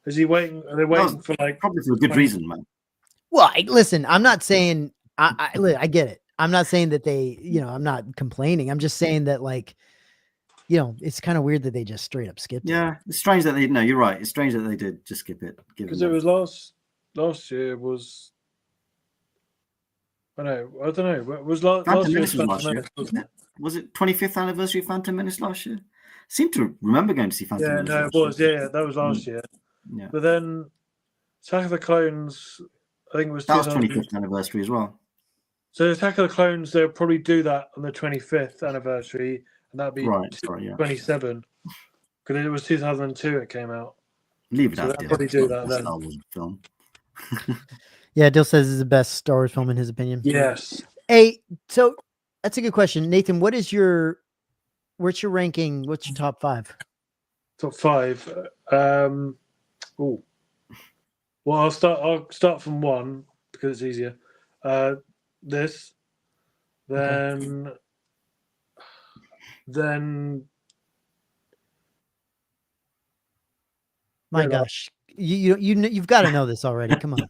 is he waiting? Are they waiting for like probably for a good reason, man? Well, listen, I'm not saying I get it. I'm not saying that they, I'm not complaining. I'm just saying that, like, it's kind of weird that they just straight up skipped it. Yeah, it's strange that no, you're right. It's strange that they did just skip it. Because it was last year was. I don't know. It was last Phantom year. Menace was last year, wasn't it? Was it 25th anniversary of Phantom Menace last year? I seem to remember going to see Phantom Menace. Yeah, no, it was. Yeah, that was last year. Yeah. But then Attack of the Clones, I think it was. That was 25th anniversary as well. So Attack of the Clones, they'll probably do that on the 25th anniversary, and that'd be 27. Because it was 2002 it came out. Leave it so out. They'll probably do that then. Star Wars film. Yeah, Dill says it's the best Star Wars film in his opinion. Yes. Hey, so that's a good question, Nathan. What's your ranking? What's your top 5? Top 5. Well, I'll start from 1 because it's easier. This, then my gosh, you've got to know this already. Come on.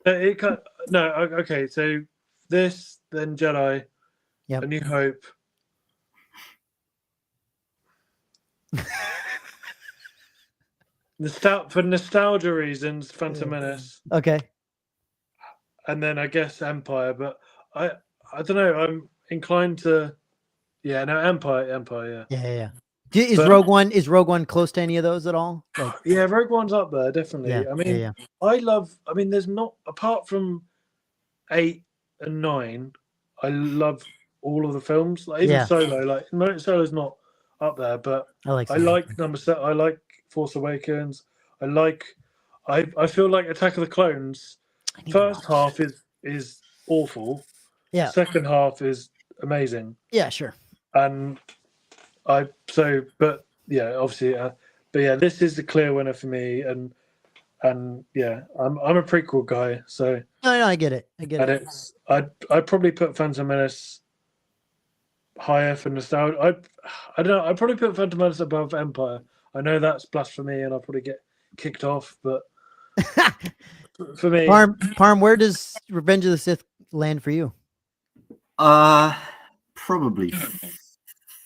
Okay. So this, then Jedi, A New Hope. For nostalgia reasons, Phantom Menace. Okay. And then I guess Empire, but I don't know. I'm inclined to, Empire. Yeah. Is Rogue One close to any of those at all? Like, yeah, Rogue One's up there definitely. Yeah, there's not, apart from 8 and 9, I love all of the films. Like even Solo. Like Solo's not up there, but I like number 7. I like Force Awakens. I feel like Attack of the Clones. First half is awful. Yeah. Second half is amazing. Yeah, sure. And obviously, but yeah, this is the clear winner for me. And yeah, I'm a prequel guy, so no, I get it. I'd probably put Phantom Menace higher for nostalgia. I don't know. I'd probably put Phantom Menace above Empire. I know that's blasphemy, and I'll probably get kicked off, but. For me, Parm, where does Revenge of the Sith land for you? Probably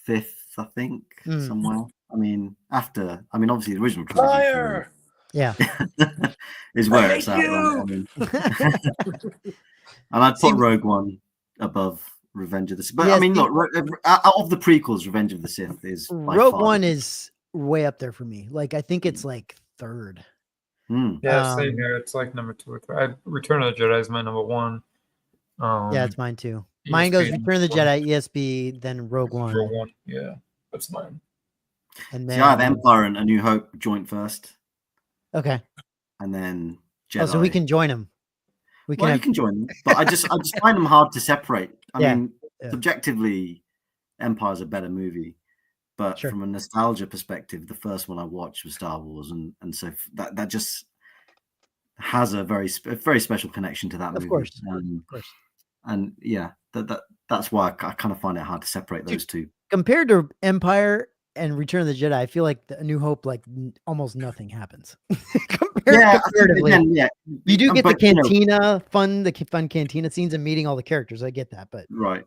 5th, I think, somewhere. Obviously the original trilogy. Fire! Yeah, is where it's at. And I'd put Rogue One above Revenge of the Sith. But look, of the prequels, Revenge of the Sith is Rogue One is way up there for me. Like, I think it's like 3rd. Yeah, same here. It's like number 2 or 3. Return of the Jedi is my number 1. Yeah, it's mine too. Mine goes Return of the Jedi, ESB, then Rogue One. Yeah. That's mine. And See, then I have Empire and A New Hope joint first, okay. and then Jedi. Oh, so we can join them. We can Well, have, you can join them, but I just find them hard to separate. I Yeah, mean, yeah. subjectively, Empire's a better movie, but Sure. from a nostalgia perspective, the first one I watched was Star Wars, and so that just has a very special connection to that movie. Of course. And yeah, that's why I kind of find it hard to separate those two. Compared to Empire and Return of the Jedi, I feel like A New Hope, like almost nothing happens. Comparatively, you do get the cantina the fun cantina scenes and meeting all the characters. I get that, but right,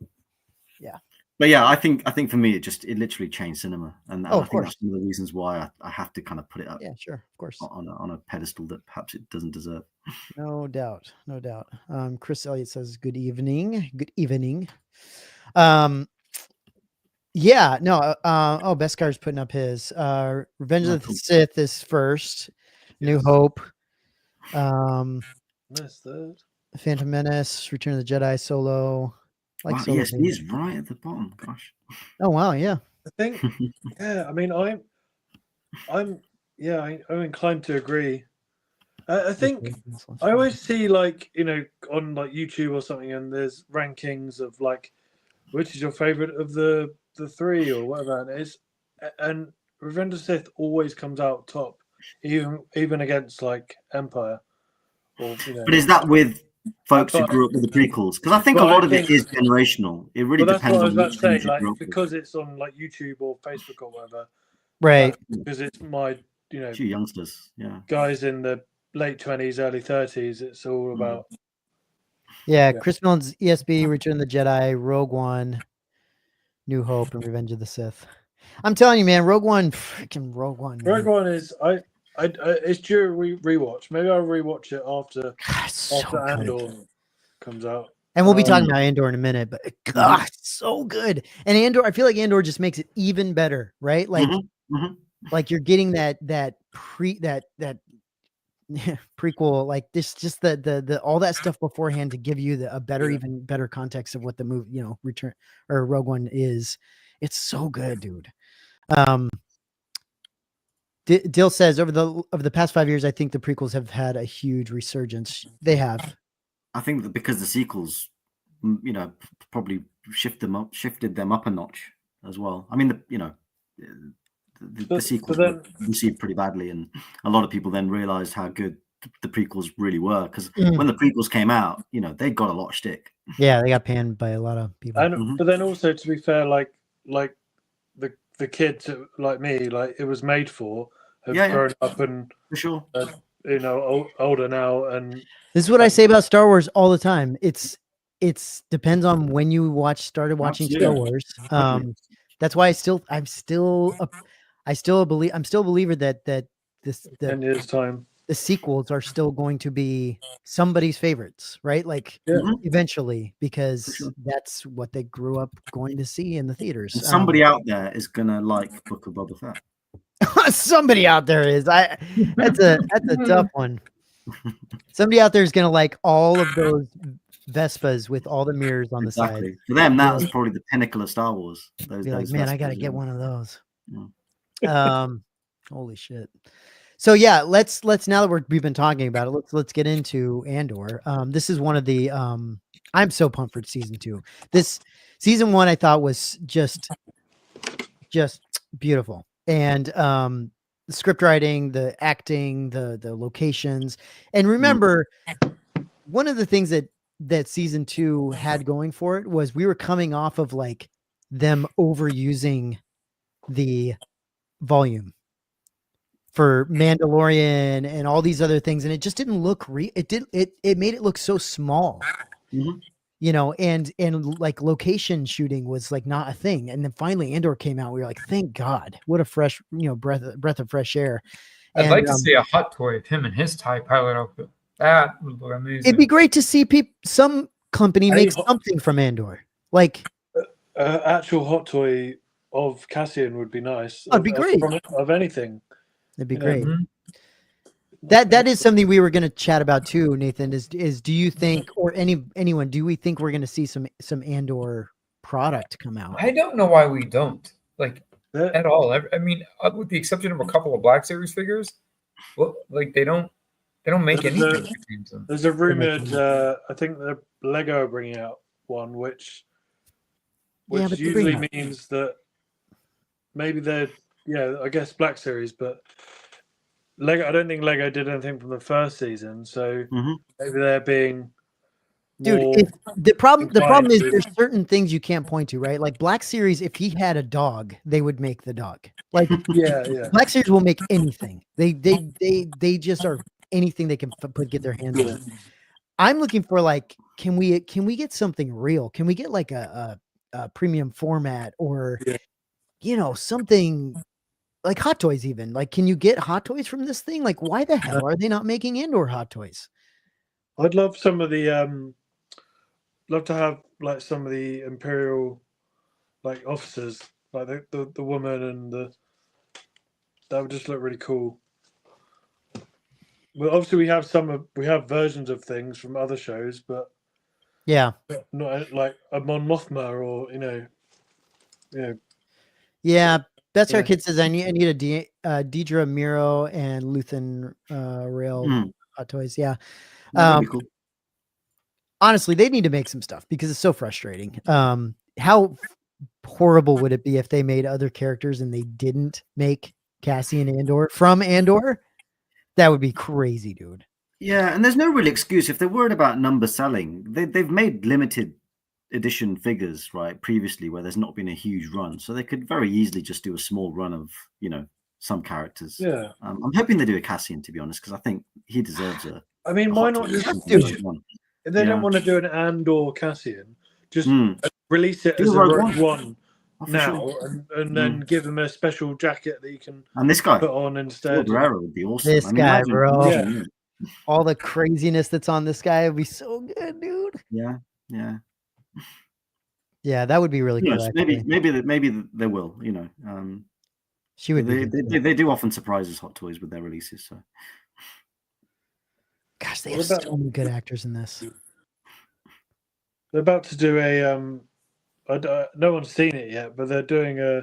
yeah. But yeah, I think for me it literally changed cinema, and I of think course. that's one of the reasons why I have to kind of put it up. Yeah, sure, of course, on a pedestal that perhaps it doesn't deserve. No doubt. Chris Elliott says, "Good evening." Good evening. Yeah, no. Beskar's putting up his Revenge of the Sith is first. New Hope. Phantom Menace, Return of the Jedi, Solo. Wow, yes, he's right at the bottom. Gosh. Oh wow, yeah. I think, yeah. I mean, I'm inclined to agree. I think I always see, like, you know, on like YouTube or something, and there's rankings of like, which is your favorite of the three or whatever it is, and Revenge of the Sith always comes out top, even against like Empire. Or, you know, but is that with folks who grew up with the prequels? Because I think a lot of it is generational. It really depends on what I was about to say, like, because it's on like YouTube or Facebook or whatever. Right. Because it's my, you know, two youngsters, guys in the late 20s, early 30s. It's all about. Yeah, Chris Milne's ESB, Return of the Jedi, Rogue One, New Hope, and Revenge of the Sith. I'm telling you, man, Rogue One is it's due a rewatch. Maybe I'll rewatch it after Andor comes out. And we'll be talking about Andor in a minute, but God, so good. And Andor, I feel like Andor just makes it even better, right? Like, like you're getting that prequel, like this, just the all that stuff beforehand to give you a better, even better context of what the movie, you know, Return or Rogue One is. It's so good, dude. Dill says over the past 5 years, I think the prequels have had a huge resurgence. They have. I think that because the sequels, you know, probably shifted them up a notch as well. I mean, the sequels were received pretty badly, and a lot of people then realized how good the prequels really were, because when the prequels came out, you know, they got a lot of shtick. Yeah, they got panned by a lot of people. And but then also, to be fair, like the kids like me, like it was made for, have grown up and for sure, you know, older now. And this is what I say about Star Wars all the time. It's depends on when you started watching Star Wars. That's why I'm still a believer that this 10 years time, the sequels are still going to be somebody's favorites, right? Like eventually, because that's what they grew up going to see in the theaters. And somebody out there is gonna like Book of Boba Fett. Somebody out there is. That's a tough one. Somebody out there is gonna like all of those Vespas with all the mirrors on the side. For them, that was probably the pinnacle of Star Wars. Those man, I gotta get one of those. Holy shit. So yeah, let's now that we've been talking about it, let's get into Andor. This is one of the I'm so pumped for season 2. This season 1 I thought was just beautiful. And the script writing, the acting, the locations. And remember, one of the things that season 2 had going for it was we were coming off of like them overusing the volume for Mandalorian and all these other things, and it just didn't look it made it look so small. You know, and like location shooting was like not a thing. And then finally Andor came out. We were like, thank God, what a fresh, you know, breath of fresh air. I'd like to see a hot toy of him and his TIE pilot outfit. That would look amazing. It'd be great to see some company make something from Andor. Like actual hot toy of Cassian would be nice. It'd be great. Of anything. It'd be great. That is something we were going to chat about too, Nathan, is do you think, or anyone, do we think we're going to see some Andor product come out? I don't know why we don't. Like, at all. I mean, with the exception of a couple of Black Series figures, well, like they don't make There's anything. a- between them. There's a rumored. I think the Lego are bringing out one, which Yeah, but they're usually bringing means that maybe they're I guess Black Series, but Lego. I don't think Lego did anything from the first season, so Mhm. maybe they're being Dude, more. the problem is inclined there's certain things you can't point to, right? Like Black Series, if he had a dog, they would make the dog. Like yeah. Black Series will make anything. They just are anything they can get their hands on. I'm looking for like, can we get something real? Can we get like a premium format or something like Hot Toys even? Like, can you get Hot Toys from this thing? Like, why the hell are they not making Andor Hot Toys? I'd love some of the love to have like some of the Imperial like officers, like the woman and that would just look really cool. Well, obviously we have versions of things from other shows, but Yeah. not like a Mon Mothma or Yeah. That's our Yeah. kid says I need a Deidre Miro and Luthen Rail Hot Toys. Yeah. That'd be cool. Honestly, they need to make some stuff because it's so frustrating. How horrible would it be if they made other characters and they didn't make Cassian Andor from Andor? That would be crazy, dude. Yeah, and there's no real excuse if they're worried about number selling. They've made limited edition figures previously where there's not been a huge run, so they could very easily just do a small run of some characters. Yeah. I'm hoping they do a Cassian, to be honest, because I think he deserves a. I mean, why not just if they don't want to do an Andor Cassian, just release it as a Rogue One now, and then give him a special jacket that you can this guy put on instead. Guerrero would be awesome. This guy, bro. Yeah. All the craziness that's on this guy would be so good, dude. Yeah. Yeah, that would be really cool. Maybe they will. She would. They do often surprise us, Hot Toys, with their releases. So, gosh, they have so many good actors in this. They're about to do a no one's seen it yet, but they're doing a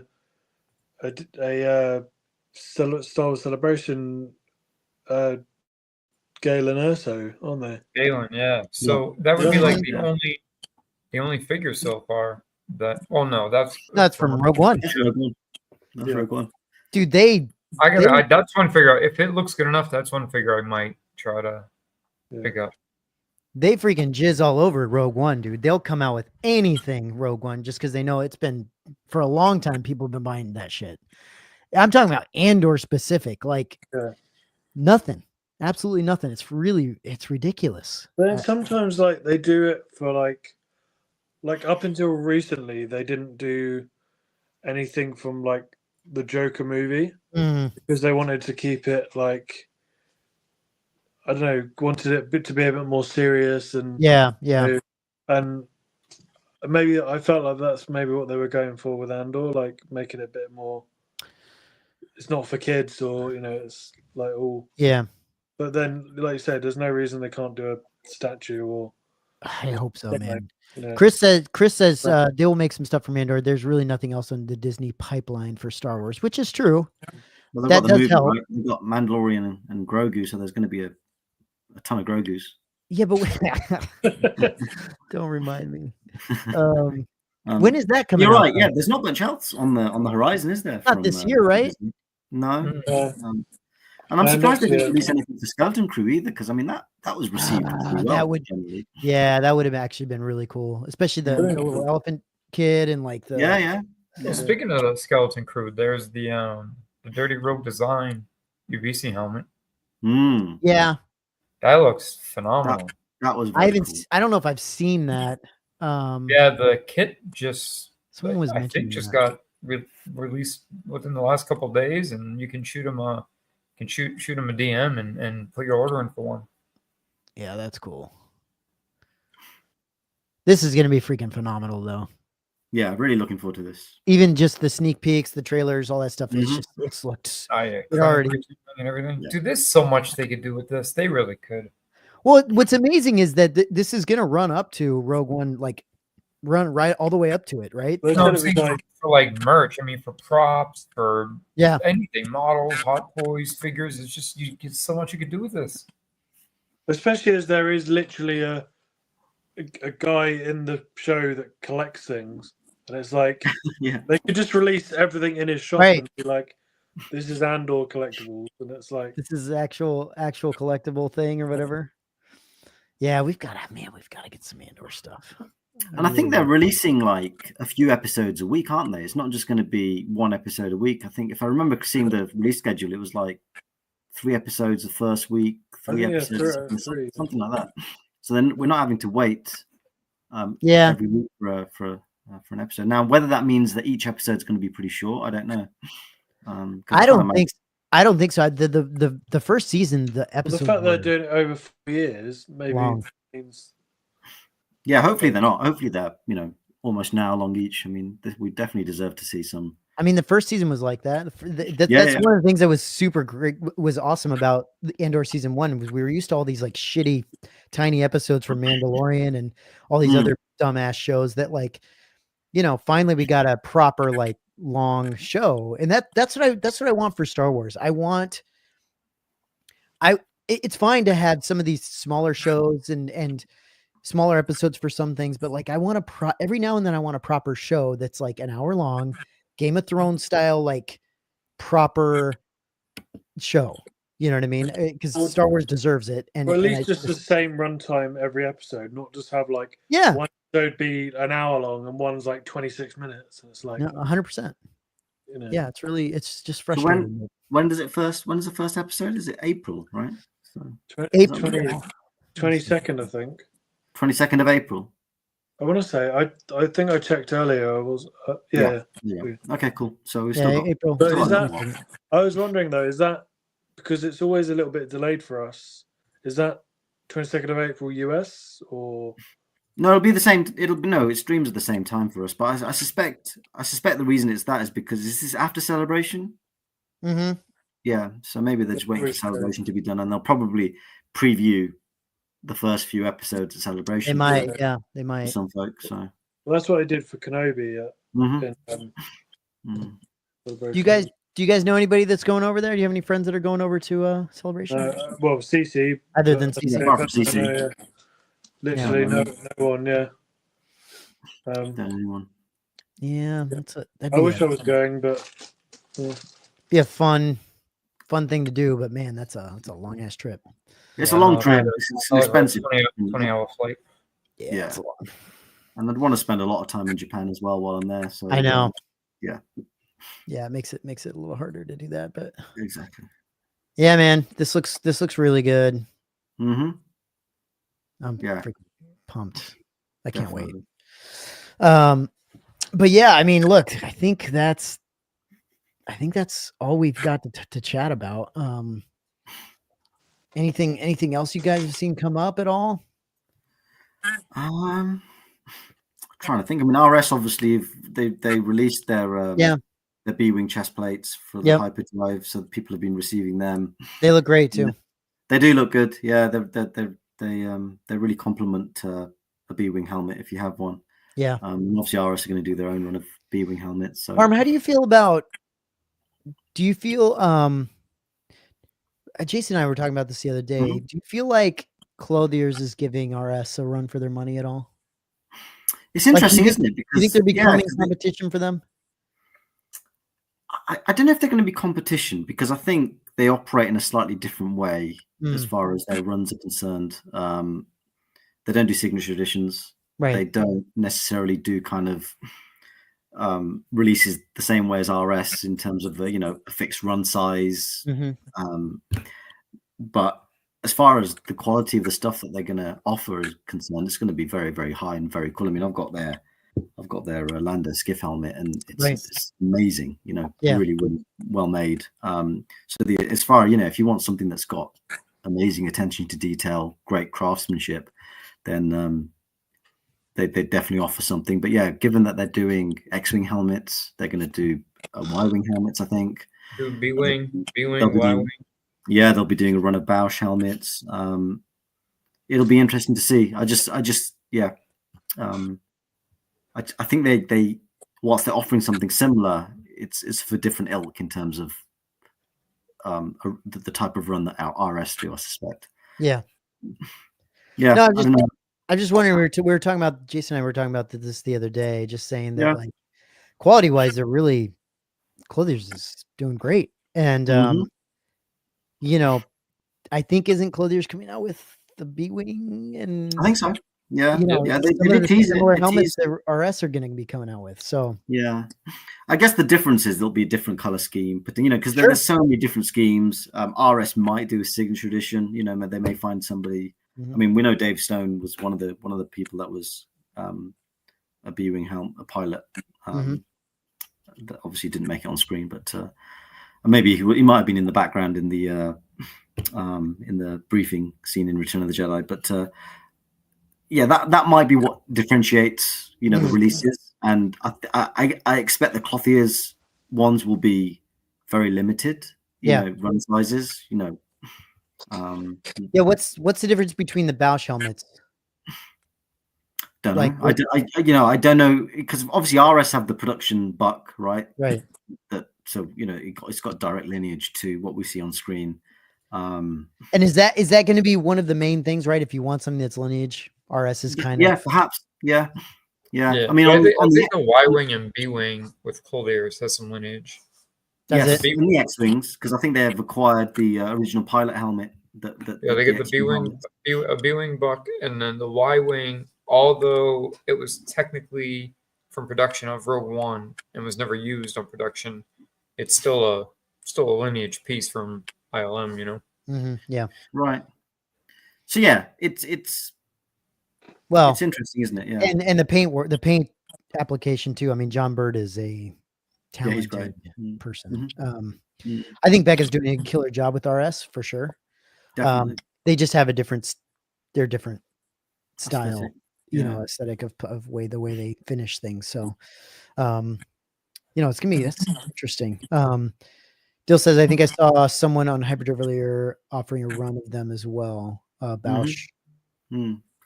Star Wars Celebration Galen Erso, aren't they? Galen, yeah. So that would be like the only figure so far that. Oh no, that's from Rogue One. That's Rogue One. Dude, that's one figure. If it looks good enough, that's one figure I might try to pick up. They freaking jizz all over Rogue One, dude. They'll come out with anything Rogue One just because they know it's been for a long time. People have been buying that shit. I'm talking about Andor specific, like nothing, absolutely nothing. It's ridiculous. But then sometimes like they do it for like up until recently, they didn't do anything from like the Joker movie because they wanted to keep it like. I don't know, wanted it to be a bit more serious and and maybe I felt like that's maybe what they were going for with Andor, like making it a bit more. It's not for kids, or it's like all. Yeah. But then, like you said, there's no reason they can't do a statue or. I hope so, man. Chris says they will make some stuff from Andor. There's really nothing else on the Disney pipeline for Star Wars, which is true. Well, they've got the movie, right? They've got Mandalorian and Grogu, so there's going to be a ton of Grogus. Yeah, but don't remind me. When is that coming? You're right. Yeah, there's not much else on the horizon, is there? Not this year, right? Disney? No. And I'm surprised they didn't release anything for Skeleton Crew either, because I mean that was received pretty well. That would have actually been really cool, especially the little elephant kid and like the. Yeah. Well, speaking of the Skeleton Crew, there's the Dirty Rogue Design UBC helmet. Yeah. That looks phenomenal. That was. I don't know if I've seen that. Yeah, the kit just. Someone was mentioning. Just got released within the last couple of days, and you can shoot them a DM and put your order in for one. Yeah, that's cool. This is gonna be freaking phenomenal, though. Yeah, really looking forward to this. Even just the sneak peeks, the trailers, all that stuff. It's looked. It already and everything. Yeah. Dude, there's so much they could do with this. They really could. Well, what's amazing is that this is gonna run up to Rogue One, like run right all the way up to it, right? But it's No, I'm gonna be saying like for like merch. I mean, for props, for Yeah. anything, models, hot toys, figures. It's just you get so much you could do with this. especially as there is literally a guy in the show that collects things, and it's like Yeah. they could just release everything in his shop Right. and be like, "This is Andor collectibles," and it's like, This is actual collectible thing or whatever. Yeah, we've got to get some Andor stuff. And I think they're releasing like a few episodes a week, aren't they? It's not just going to be one episode a week. I think if I remember seeing the release schedule, it was like 3 episodes the first week, 3 think, yeah, episodes, three. something like that. So then we're not having to wait Yeah. every week for an episode. Now, whether that means that each episode is going to be pretty short, I don't know. I don't think so. The first season, the Well, episode. the fact they're doing it over 4 years maybe Long. means Yeah, hopefully they're not. Hopefully they're almost an hour long each. I mean, we definitely deserve to see some. I mean, the first season was like that. That's Yeah. one of the things that was super great, was awesome about the Andor season 1, was we were used to all these like shitty, tiny episodes from Mandalorian and all these other dumbass shows that, like, finally we got a proper like long show, and that's what I want for Star Wars. It's fine to have some of these smaller shows and smaller episodes for some things, but like I want every now and then I want a proper show that's like an hour long, Game of Thrones style, like proper show. You know what I mean? Because Star Wars deserves it. And or at least just the same runtime every episode, not just have like one episode be an hour long and one's like 26 minutes. And it's like 100%. Yeah, it's just So frustrating. when is the first episode? Is it April, right? So, April 22nd, I think. 22nd of April. I want to say I think I checked earlier. I was Yeah. Okay, cool. So we still got April. But is that, I was wondering though, is that because it's always a little bit delayed for us? Is that 22nd of April US or? No, it'll be the same. It streams at the same time for us. But I suspect the reason it's that is because this is after Celebration. Mm-hmm. Yeah, so maybe they're just waiting for Celebration to be done, and they'll probably preview the first few episodes of Celebration. They might, yeah, they might. Some folks. So Well, that's what I did for Kenobi. Do you guys know anybody that's going over there? Do you have any friends that are going over to Celebration? Well, CC. Other than CC. apart from CC. Literally no one. Yeah. anyone. Yeah, I wish I was going, but be a fun thing to do. But man, that's a long ass trip. It's a long trip. It's an expensive 20-hour flight. Yeah, it's a lot. And I'd want to spend a lot of time in Japan as well while I'm there. So I know. Yeah. Yeah, it makes it a little harder to do that, but Exactly. yeah, man, this looks really good. Mm-hmm. I'm freaking pumped. I can't wait. Definitely. But yeah, I mean, look, I think that's all we've got to chat about. Anything else you guys have seen come up at all? Trying to think. I mean, RS obviously they released their B-wing chest plates for the hyperdrive, so people have been receiving them. They look great too. They do look good. Yeah, they really complement a B-wing helmet if you have one. Yeah. Obviously, RS are going to do their own run of B-wing helmets. So, Arm, how do you feel about? Do you feel? Jason and I were talking about this the other day. Mm-hmm. Do you feel like Clothiers is giving RS a run for their money at all? It's interesting, isn't it? Because, do you think they're becoming competition for them? I don't know if they're going to be competition, because I think they operate in a slightly different way as far as their runs are concerned. They don't do signature editions. Right. They don't necessarily do kind of releases the same way as RS in terms of a fixed run size. Mm-hmm. But as far as the quality of the stuff that they're going to offer is concerned, it's going to be very, very high and very cool. I mean, I've got their Lando skiff helmet, and it's amazing. Really, really well made. As far if you want something that's got amazing attention to detail, great craftsmanship, then they definitely offer something. But yeah, given that they're doing X-wing helmets, they're going to do Y-wing helmets, I think. Do B-wing, Y-wing. Yeah, they'll be doing a run of Bausch helmets. It'll be interesting to see. I think they whilst they're offering something similar, it's for different ilk in terms of the type of run that our RS do, I suspect. Yeah. Yeah. No, I don't know. I'm just wondering. We were talking about Jason and I were talking about this the other day, just saying that Yeah. like quality wise, they're really Clothiers is doing great, and you know, I think isn't Clothiers coming out with the B-wing and I think so. Yeah. you know, Yeah. some They of did the tease it. similar They helmets teased it. that RS are going to be coming out with. So Yeah, I guess the difference is there'll be a different color scheme, but you know, because Sure. there's so many different schemes. RS might do a signature edition. You know, they may find somebody. I mean, we know Dave Stone was one of the people that was a B-wing helm, a pilot. That obviously didn't make it on screen, but maybe he might have been in the background in the briefing scene in Return of the Jedi. But yeah, that might be what differentiates, you know, the releases. And I expect the Clothiers ones will be very limited, you know, run sizes, you know. Yeah, what's the difference between the Bausch helmets? Don't Like know. I don't know, because obviously RS have the production buck, right? Right. So you know, it's got direct lineage to what we see on screen. And is that going to be one of the main things, right? If you want something that's lineage, RS is kind of perhaps, yeah. I mean, I think the the Y-wing and B-wing with Clothiers has some lineage. Yes, in the X-wings, because I think they have acquired the original pilot helmet. They get the B-wing, a B-wing buck, and then the Y-wing. Although it was technically from production of Rogue One and was never used on production, it's still a lineage piece from ILM, you know. Yeah. Right. So yeah, it's interesting, isn't it? Yeah. And the paint application too. I mean, John Bird is a talented person. I think Becca's doing a killer job with RS for sure. Definitely. They just have different style. Aesthetic. You know, aesthetic of the way they finish things. So, you know, that's interesting. Dill says, I think I saw someone on Hyperdrive earlier offering a run of them as well. Bausch.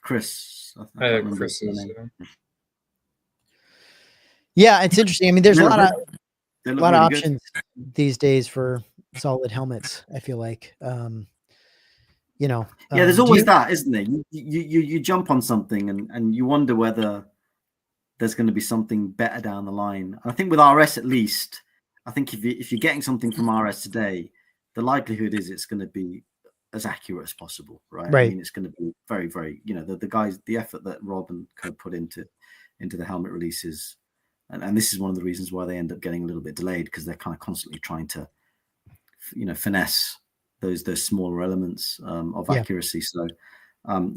Chris. Chris is, yeah, it's interesting. I mean, there's a lot of really options these days for solid helmets. I feel like, you know, yeah, there's always that, isn't there? You jump on something and you wonder whether there's going to be something better down the line. And I think with RS, at least, I think if you're getting something from RS today, the likelihood is it's going to be as accurate as possible, right? I mean, it's going to be very, very, you know, the guys, the effort that Rob and Co put into the helmet releases, and this is one of the reasons why they end up getting a little bit delayed, because they're kind of constantly trying to, you know, finesse those smaller elements of accuracy. So,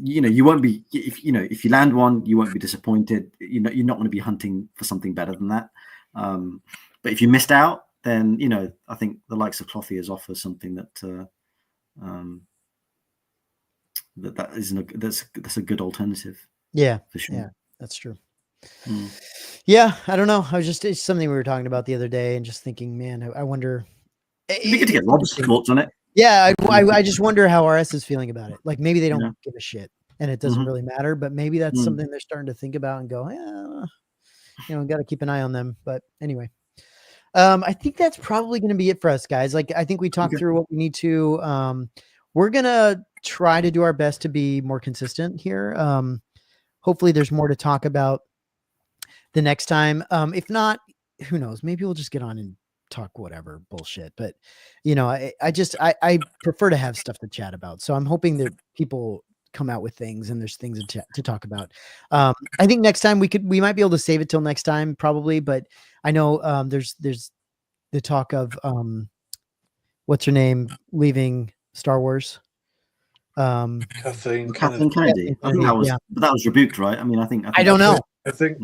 you know, you won't be, if you land one, you won't be disappointed. You know, you're not going to be hunting for something better than that. But if you missed out, then, you know, I think the likes of Clothiers offer something that that's a good alternative. Yeah, for sure. Yeah, that's true. Yeah, I don't know. It's something we were talking about the other day, and just thinking, man, I wonder. It'd be good to get Rob's thoughts on it. Yeah, I just wonder how RS is feeling about it. Like, maybe they don't give a shit, and it doesn't really matter. But maybe that's something they're starting to think about and go, you know, got to keep an eye on them. But anyway, I think that's probably going to be it for us, guys. Like, I think we talked through what we need to. We're gonna try to do our best to be more consistent here. Hopefully, there's more to talk about the next time. If not, who knows? Maybe we'll just get on and talk whatever bullshit. But you know, I prefer to have stuff to chat about. So I'm hoping that people come out with things and there's things to talk about. I think next time we might be able to save it till next time, probably. But I know there's the talk of what's her name leaving Star Wars. Kathleen Kennedy. I think that was rebuked, right? I mean, I think I don't know. I think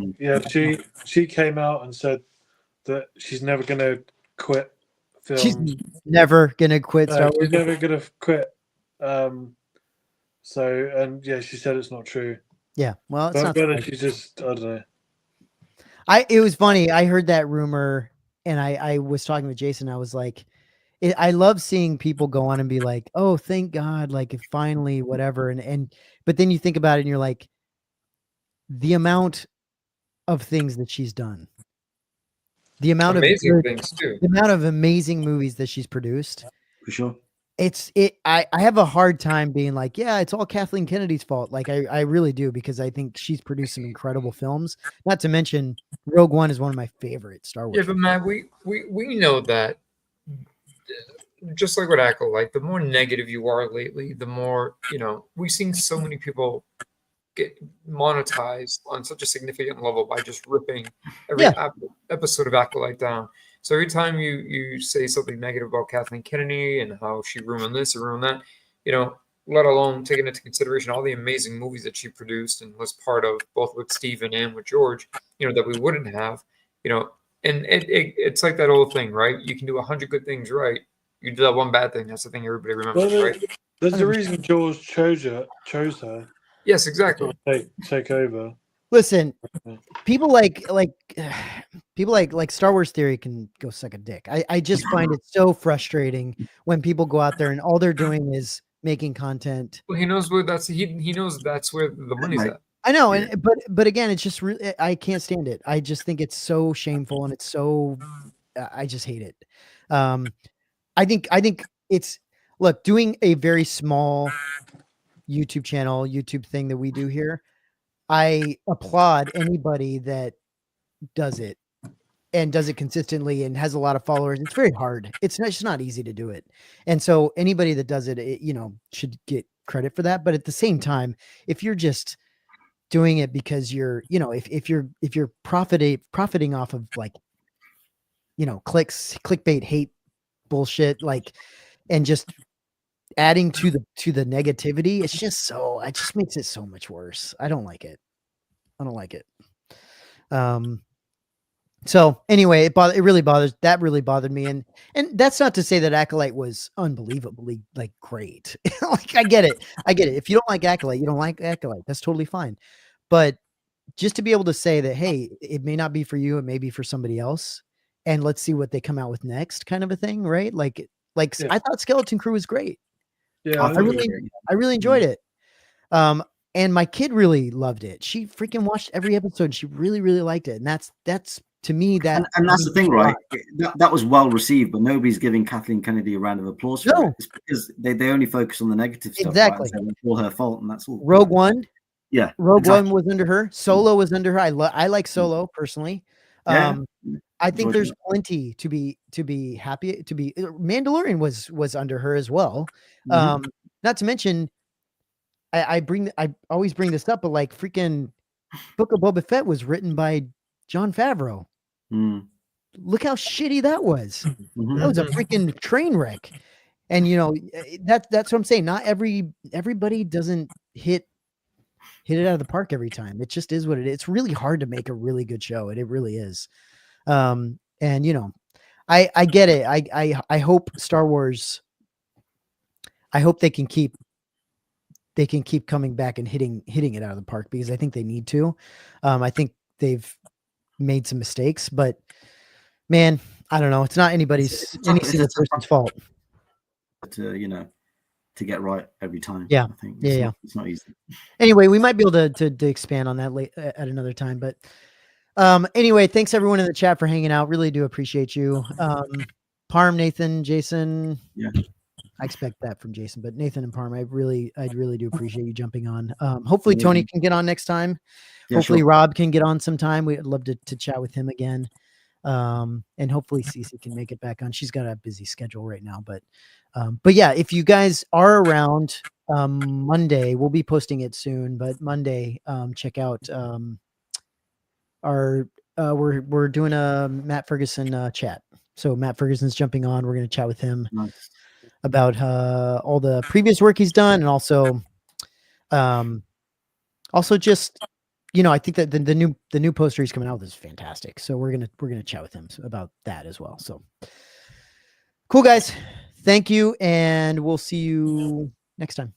she came out and said that she's never going to quit film. She's never going to quit Star Wars. She's never going to quit. She said it's not true. Yeah, well, it's not. But she just, I don't know. It was funny. I heard that rumor, and I was talking with Jason. I was like, I love seeing people go on and be like, "Oh, thank God!" Like, finally, whatever. But then you think about it, and you're like, the amount of things that she's done. The amount Amazing of things too. the amount of amazing movies that she's produced. For sure. I have a hard time being like, yeah, it's all Kathleen Kennedy's fault. Like I really do, because I think she's produced some incredible films. Not to mention Rogue One is one of my favorite Star Wars. Yeah, but Matt, we know that, just like with Acolyte, the more negative you are lately, the more, we've seen so many people get monetized on such a significant level by just ripping every episode of Acolyte down. So every time you say something negative about Kathleen Kennedy and how she ruined this or ruined that, let alone taking into consideration all the amazing movies that she produced and was part of, both with Steven and with George, that we wouldn't have, and it's like that old thing, right? You can do 100 good things right. You do that one bad thing. That's the thing everybody remembers, right? There's a reason George chose her. Yes, exactly. Take over. Listen, people like Star Wars Theory can go suck a dick. I just find it so frustrating when people go out there and all they're doing is making content. Well, he knows where he knows that's where the money's at. I know, but again, it's just really, I can't stand it. I just think it's so shameful, and it's so I just hate it. I think it's, look, doing a very small YouTube thing that we do here, I applaud anybody that does it and does it consistently and has a lot of followers. It's very hard. It's just not easy to do it. And so anybody that does it, should get credit for that. But at the same time, if you're just doing it because you're, if you're profiting off of like, clicks, clickbait, hate bullshit, like, and just adding to the negativity, it just makes it so much worse. I don't like it. So anyway, it really bothered me. And that's not to say that Acolyte was unbelievably like great. Like I get it. If you don't like Acolyte, you don't like Acolyte. That's totally fine. But just to be able to say that, hey, it may not be for you, it may be for somebody else, and let's see what they come out with next, kind of a thing, right? Like yeah. I thought Skeleton Crew was great. Yeah, I really enjoyed it. And my kid really loved it. She freaking watched every episode. She really, really liked it. And that's to me that. And that's the thing, right? That was well received, but nobody's giving Kathleen Kennedy a round of applause for it. It's because they only focus on the negative stuff. Exactly. Right? It's all her fault, and that's all. Rogue One. Yeah. Rogue One was under her. Solo was under her. I like Solo personally. I think there's plenty to be happy to be. Mandalorian was under her as well. Not to mention, I always bring this up, but like freaking Book of Boba Fett was written by Jon Favreau. Look how shitty that was. That was a freaking train wreck. And that's what I'm saying. Not everybody doesn't hit it out of the park every time. It just is what it is. It's really hard to make a really good show. It really is. And I get it. I hope Star Wars, I hope they can keep coming back and hitting it out of the park, because I think they need to. I think they've made some mistakes, but man, I don't know. It's not any single person's fault. To get right every time. Yeah. I think it's not easy. Anyway, we might be able to expand on that at another time, but anyway, thanks everyone in the chat for hanging out. Really do appreciate you. Parm, Nathan, Jason. Yeah. I expect that from Jason, but Nathan and Parm, I really do appreciate you jumping on. Hopefully Tony can get on next time. Yeah, hopefully Rob can get on sometime. We'd love to chat with him again. And hopefully Cece can make it back on. She's got a busy schedule right now, but yeah, if you guys are around Monday, we'll be posting it soon, but Monday, check out we're doing a Matt Ferguson chat. So Matt Ferguson's jumping on. We're going to chat with him about all the previous work he's done, and also just I think that the new poster he's coming out with is fantastic. So we're gonna chat with him about that as well. So cool, guys. Thank you, and we'll see you next time.